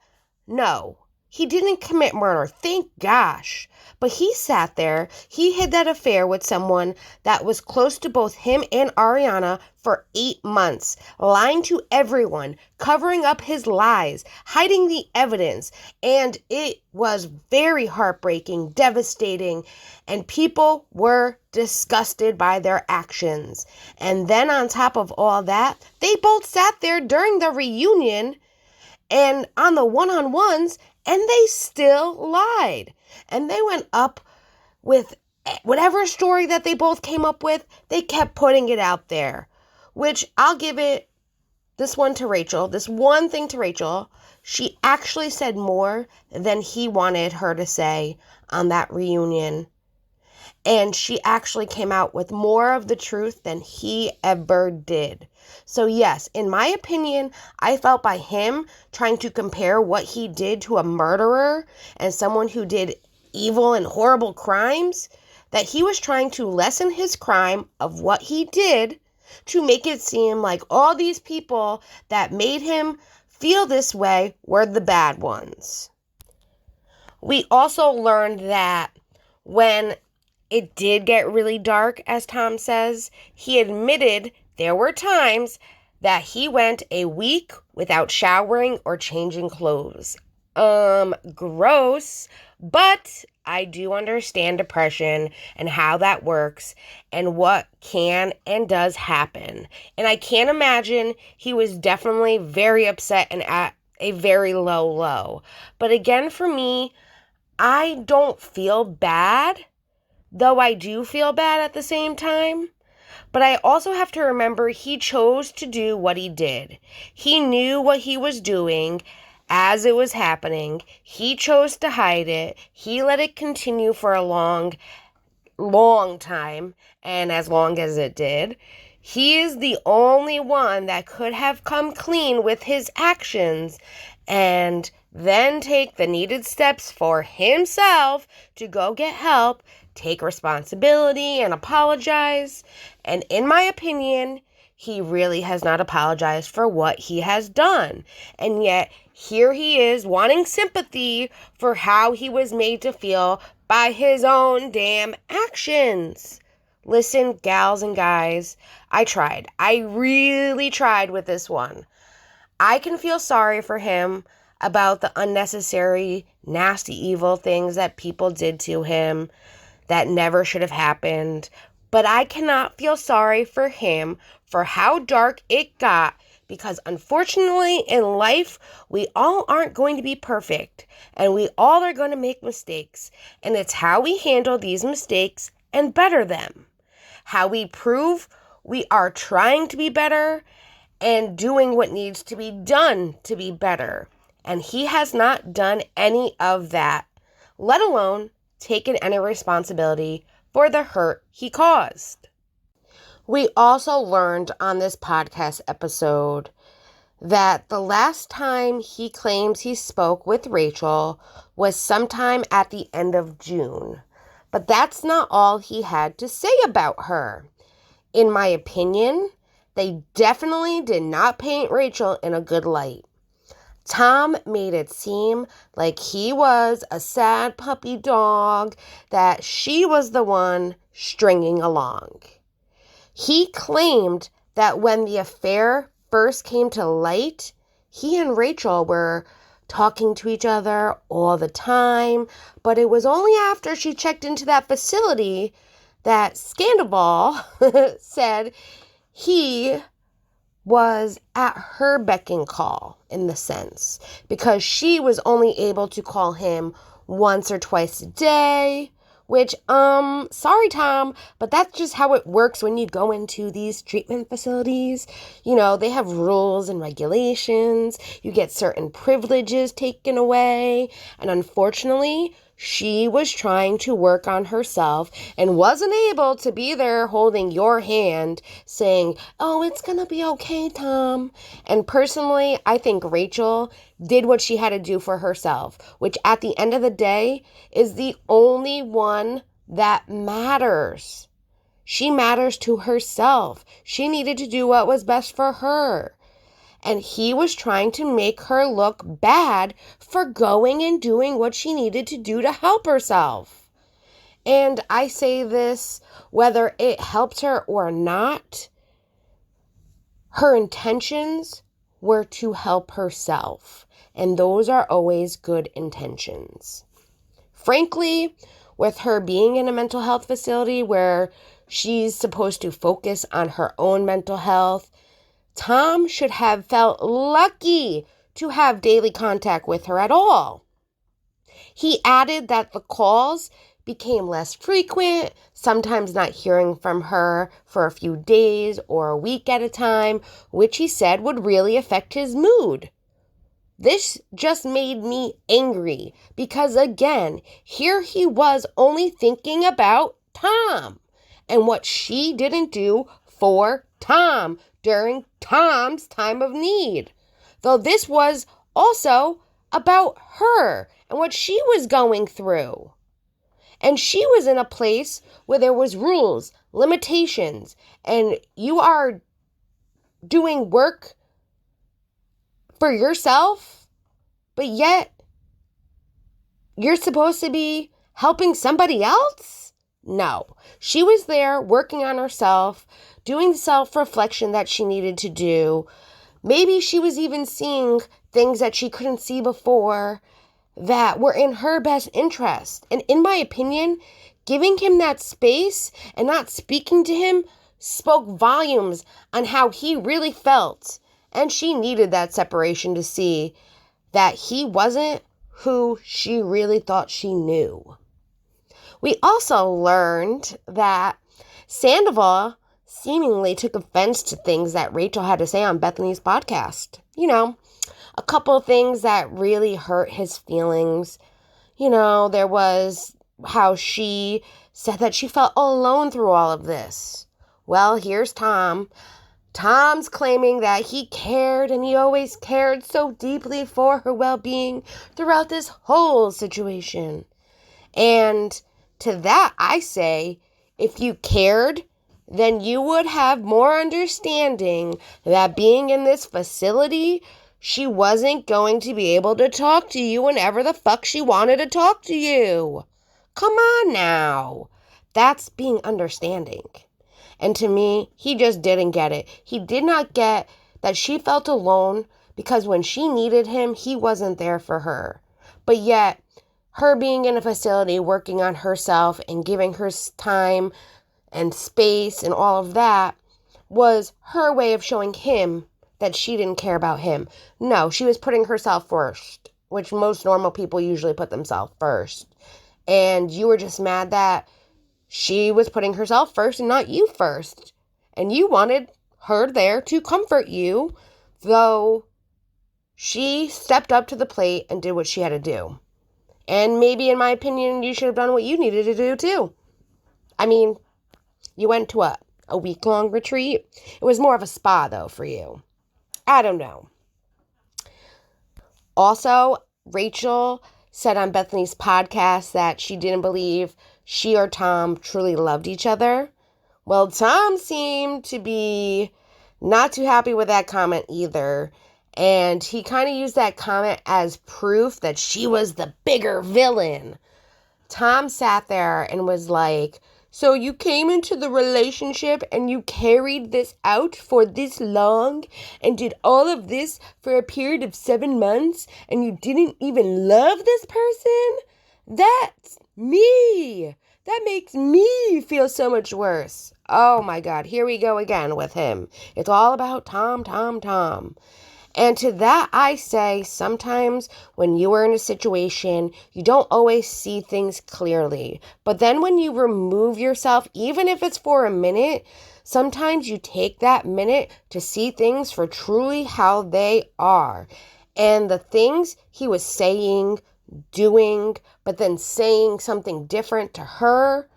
No, he didn't commit murder, thank gosh. But he sat there, he had that affair with someone that was close to both him and Ariana for 8 months, lying to everyone, covering up his lies, hiding the evidence, and it was very heartbreaking, devastating, and people were disgusted by their actions. And then on top of all that, they both sat there during the reunion and on the one-on-ones, and they still lied. And they went up with whatever story that they both came up with, they kept putting it out there. Which I'll give it this one thing to Rachel. She actually said more than he wanted her to say on that reunion. And she actually came out with more of the truth than he ever did. So yes, in my opinion, I felt by him trying to compare what he did to a murderer and someone who did evil and horrible crimes, that he was trying to lessen his crime of what he did to make it seem like all these people that made him feel this way were the bad ones. We also learned that when it did get really dark, as Tom says, he admitted there were times that he went a week without showering or changing clothes. Gross, but I do understand depression and how that works and what can and does happen. And I can't imagine he was definitely very upset and at a very low. But again, for me, I don't feel bad, though I do feel bad at the same time. But I also have to remember he chose to do what he did. He knew what he was doing as it was happening. He chose to hide it. He let it continue for a long long time, and as long as it did, he is the only one that could have come clean with his actions and then take the needed steps for himself to go get help, take responsibility, and apologize. And in my opinion, he really has not apologized for what he has done. And yet, here he is wanting sympathy for how he was made to feel by his own damn actions. Listen, gals and guys, I tried. I really tried with this one. I can feel sorry for him about the unnecessary, nasty, evil things that people did to him that never should have happened. But I cannot feel sorry for him for how dark it got, because unfortunately in life, we all aren't going to be perfect, and we all are going to make mistakes. And it's how we handle these mistakes and better them. How we prove we are trying to be better and doing what needs to be done to be better. And he has not done any of that, let alone taken any responsibility for the hurt he caused. We also learned on this podcast episode that the last time he claims he spoke with Rachel was sometime at the end of June. But that's not all he had to say about her. In my opinion, they definitely did not paint Rachel in a good light. Tom made it seem like he was a sad puppy dog that she was the one stringing along. He claimed that when the affair first came to light, he and Rachel were talking to each other all the time, but it was only after she checked into that facility that Scandoval said he was at her beck and call, in the sense, because she was only able to call him once or twice a day, which, sorry, Tom, but that's just how it works when you go into these treatment facilities. You know, they have rules and regulations. You get certain privileges taken away. And unfortunately, she was trying to work on herself and wasn't able to be there holding your hand saying, oh, it's going to be okay, Tom. And personally, I think Rachel did what she had to do for herself, which at the end of the day is the only one that matters. She matters to herself. She needed to do what was best for her. And he was trying to make her look bad for going and doing what she needed to do to help herself. And I say this, whether it helped her or not, her intentions were to help herself. And those are always good intentions. Frankly, with her being in a mental health facility where she's supposed to focus on her own mental health, Tom should have felt lucky to have daily contact with her at all. He added that the calls became less frequent, sometimes not hearing from her for a few days or a week at a time, which he said would really affect his mood. This just made me angry because, again, here he was only thinking about Tom and what she didn't do for Tom during Tom's time of need. Though this was also about her and what she was going through. And she was in a place where there was rules, limitations, and you are doing work for yourself, but yet you're supposed to be helping somebody else? No. She was there working on herself, doing the self-reflection that she needed to do. Maybe she was even seeing things that she couldn't see before that were in her best interest. And in my opinion, giving him that space and not speaking to him spoke volumes on how he really felt. And she needed that separation to see that he wasn't who she really thought she knew. We also learned that Sandoval seemingly took offense to things that Rachel had to say on Bethany's podcast. You know, a couple of things that really hurt his feelings. You know, there was how she said that she felt alone through all of this. Well, here's Tom. Tom's claiming that he cared and he always cared so deeply for her well-being throughout this whole situation. And to that, I say, if you cared, then you would have more understanding that being in this facility, she wasn't going to be able to talk to you whenever the fuck she wanted to talk to you. Come on now. That's being understanding. And to me, he just didn't get it. He did not get that she felt alone because when she needed him, he wasn't there for her. But yet, her being in a facility, working on herself and giving her time and space and all of that was her way of showing him that she didn't care about him. No, she was putting herself first, which most normal people usually put themselves first. And you were just mad that she was putting herself first and not you first. And you wanted her there to comfort you, though she stepped up to the plate and did what she had to do. And maybe, in my opinion, you should have done what you needed to do, too. I mean, you went to a week-long retreat. It was more of a spa, though, for you. I don't know. Also, Rachel said on Bethany's podcast that she didn't believe she or Tom truly loved each other. Well, Tom seemed to be not too happy with that comment either. And he kind of used that comment as proof that she was the bigger villain. Tom sat there and was like, so you came into the relationship and you carried this out for this long and did all of this for a period of 7 months and you didn't even love this person? That's me. That makes me feel so much worse. Oh my God, here we go again with him. It's all about Tom. And to that I say, sometimes when you are in a situation, you don't always see things clearly. But then when you remove yourself, even if it's for a minute, sometimes you take that minute to see things for truly how they are. And the things he was saying, doing, but then saying something different to her,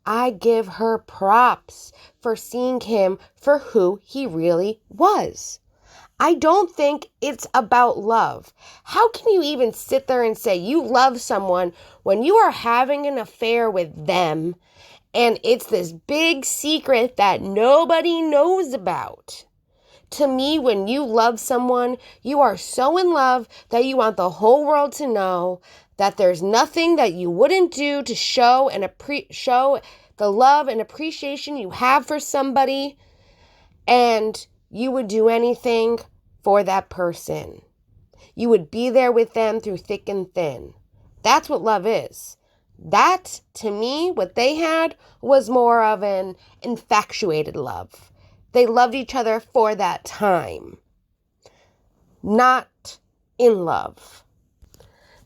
I give her props for seeing him for who he really was. I don't think it's about love. How can you even sit there and say you love someone when you are having an affair with them and it's this big secret that nobody knows about? To me, when you love someone, you are so in love that you want the whole world to know that there's nothing that you wouldn't do to show the love and appreciation you have for somebody, and you would do anything for that person. You would be there with them through thick and thin. That's what love is. That, to me, what they had was more of an infatuated love. They loved each other for that time, not in love.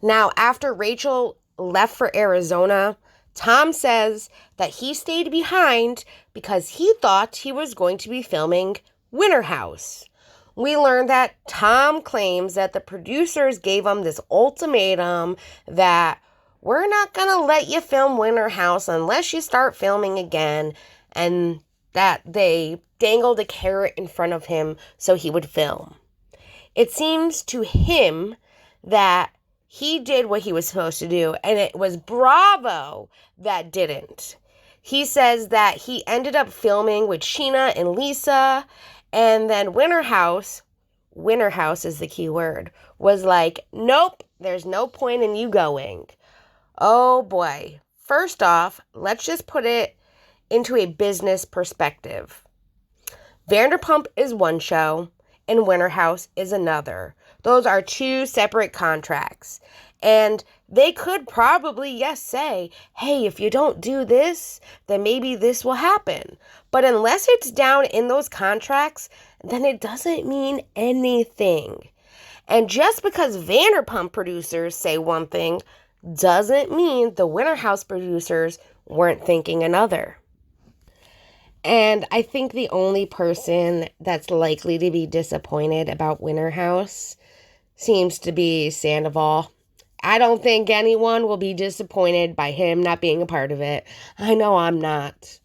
Now, after Rachel left for Arizona, Tom says that he stayed behind because he thought he was going to be filming Winter House. We learned that Tom claims that the producers gave him this ultimatum that we're not going to let you film Winter House unless you start filming again, and that they dangled a carrot in front of him so he would film. It seems to him that he did what he was supposed to do, and it was Bravo that didn't. He says that he ended up filming with Sheena and Lisa, and then Winter House is the key word, was like, nope, there's no point in you going. Oh boy. First off, let's just put it into a business perspective. Vanderpump is one show and Winter House is another. Those are two separate contracts. And they could probably, yes, say, hey, if you don't do this, then maybe this will happen. But unless it's down in those contracts, then it doesn't mean anything. And just because Vanderpump producers say one thing doesn't mean the Winter House producers weren't thinking another. And I think the only person that's likely to be disappointed about Winter House seems to be Scandoval. I don't think anyone will be disappointed by him not being a part of it. I know I'm not.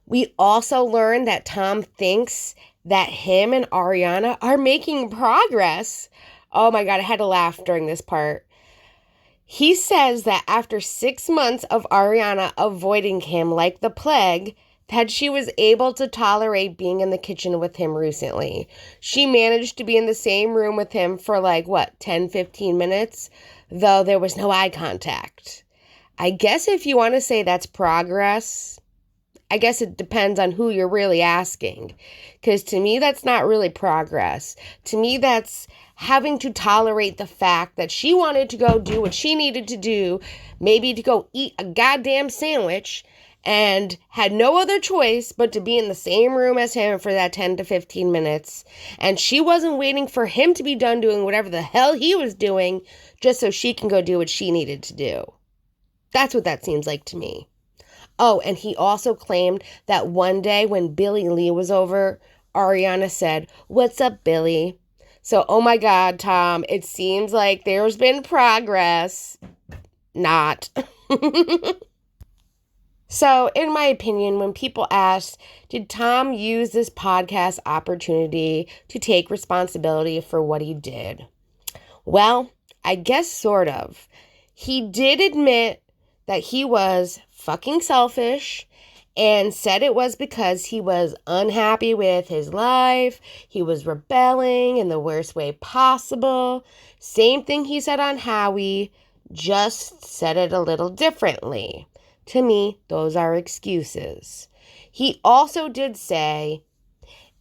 We also learned that Tom thinks that him and Ariana are making progress. Oh my God, I had to laugh during this part. He says that after 6 months of Ariana avoiding him like the plague, that she was able to tolerate being in the kitchen with him recently. She managed to be in the same room with him for 10, 15 minutes, though there was no eye contact. I guess if you want to say that's progress, I guess it depends on who you're really asking. Because to me, that's not really progress. To me, that's having to tolerate the fact that she wanted to go do what she needed to do, maybe to go eat a goddamn sandwich, and had no other choice but to be in the same room as him for that 10 to 15 minutes. And she wasn't waiting for him to be done doing whatever the hell he was doing just so she can go do what she needed to do. That's what that seems like to me. Oh, and he also claimed that one day when Billy Lee was over, Ariana said, "What's up, Billy?" So, oh my God, Tom, it seems like there's been progress. Not. So, in my opinion, when people ask, did Tom use this podcast opportunity to take responsibility for what he did? Well, I guess sort of. He did admit that he was fucking selfish and said it was because he was unhappy with his life. He was rebelling in the worst way possible. Same thing he said on Howie, just said it a little differently. To me, those are excuses. He also did say,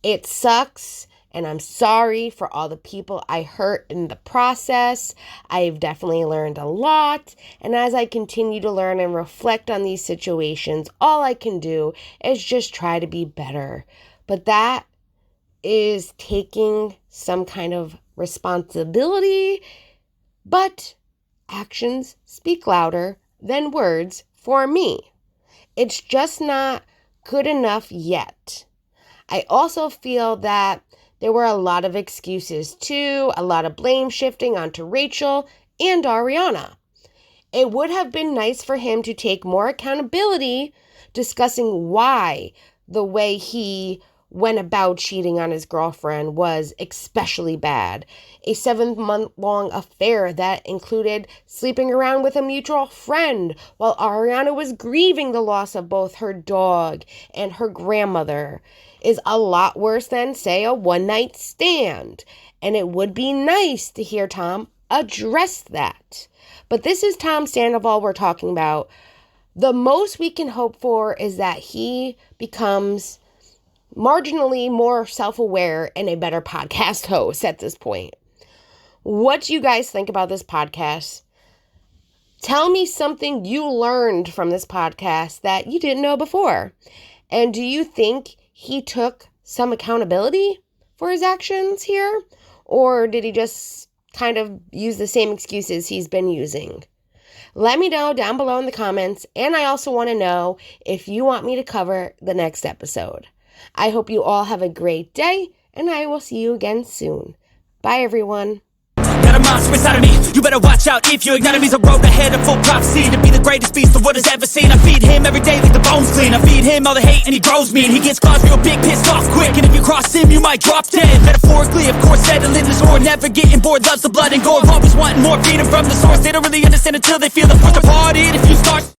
it sucks, and I'm sorry for all the people I hurt in the process. I've definitely learned a lot, and as I continue to learn and reflect on these situations, all I can do is just try to be better. But that is taking some kind of responsibility, but actions speak louder than words for me. It's just not good enough yet. I also feel that there were a lot of excuses too, a lot of blame shifting onto Rachel and Ariana. It would have been nice for him to take more accountability, discussing why the way he went about cheating on his girlfriend was especially bad. A 7-month-long affair that included sleeping around with a mutual friend while Ariana was grieving the loss of both her dog and her grandmother is a lot worse than, say, a one-night stand. And it would be nice to hear Tom address that. But this is Tom Sandoval we're talking about. The most we can hope for is that he becomes marginally more self-aware and a better podcast host at this point. What do you guys think about this podcast? Tell me something you learned from this podcast that you didn't know before. And do you think he took some accountability for his actions here? Or did he just kind of use the same excuses he's been using? Let me know down below in the comments. And I also want to know if you want me to cover the next episode. I hope you all have a great day, and I will see you again soon. Bye, everyone. Got a monster inside of me, you better watch out if you ignite me. A road ahead of full prophecy to be the greatest beast the world has ever seen. I feed him every day like the bones clean. I feed him all the hate and he grows me. And he gets claws real big, pissed off quick. And if you cross him, you might drop dead. Metaphorically, of course, settling the score. Never getting bored, loves the blood and gore. Always wanting more freedom from the source. They don't really understand until they feel the force to part it. If you start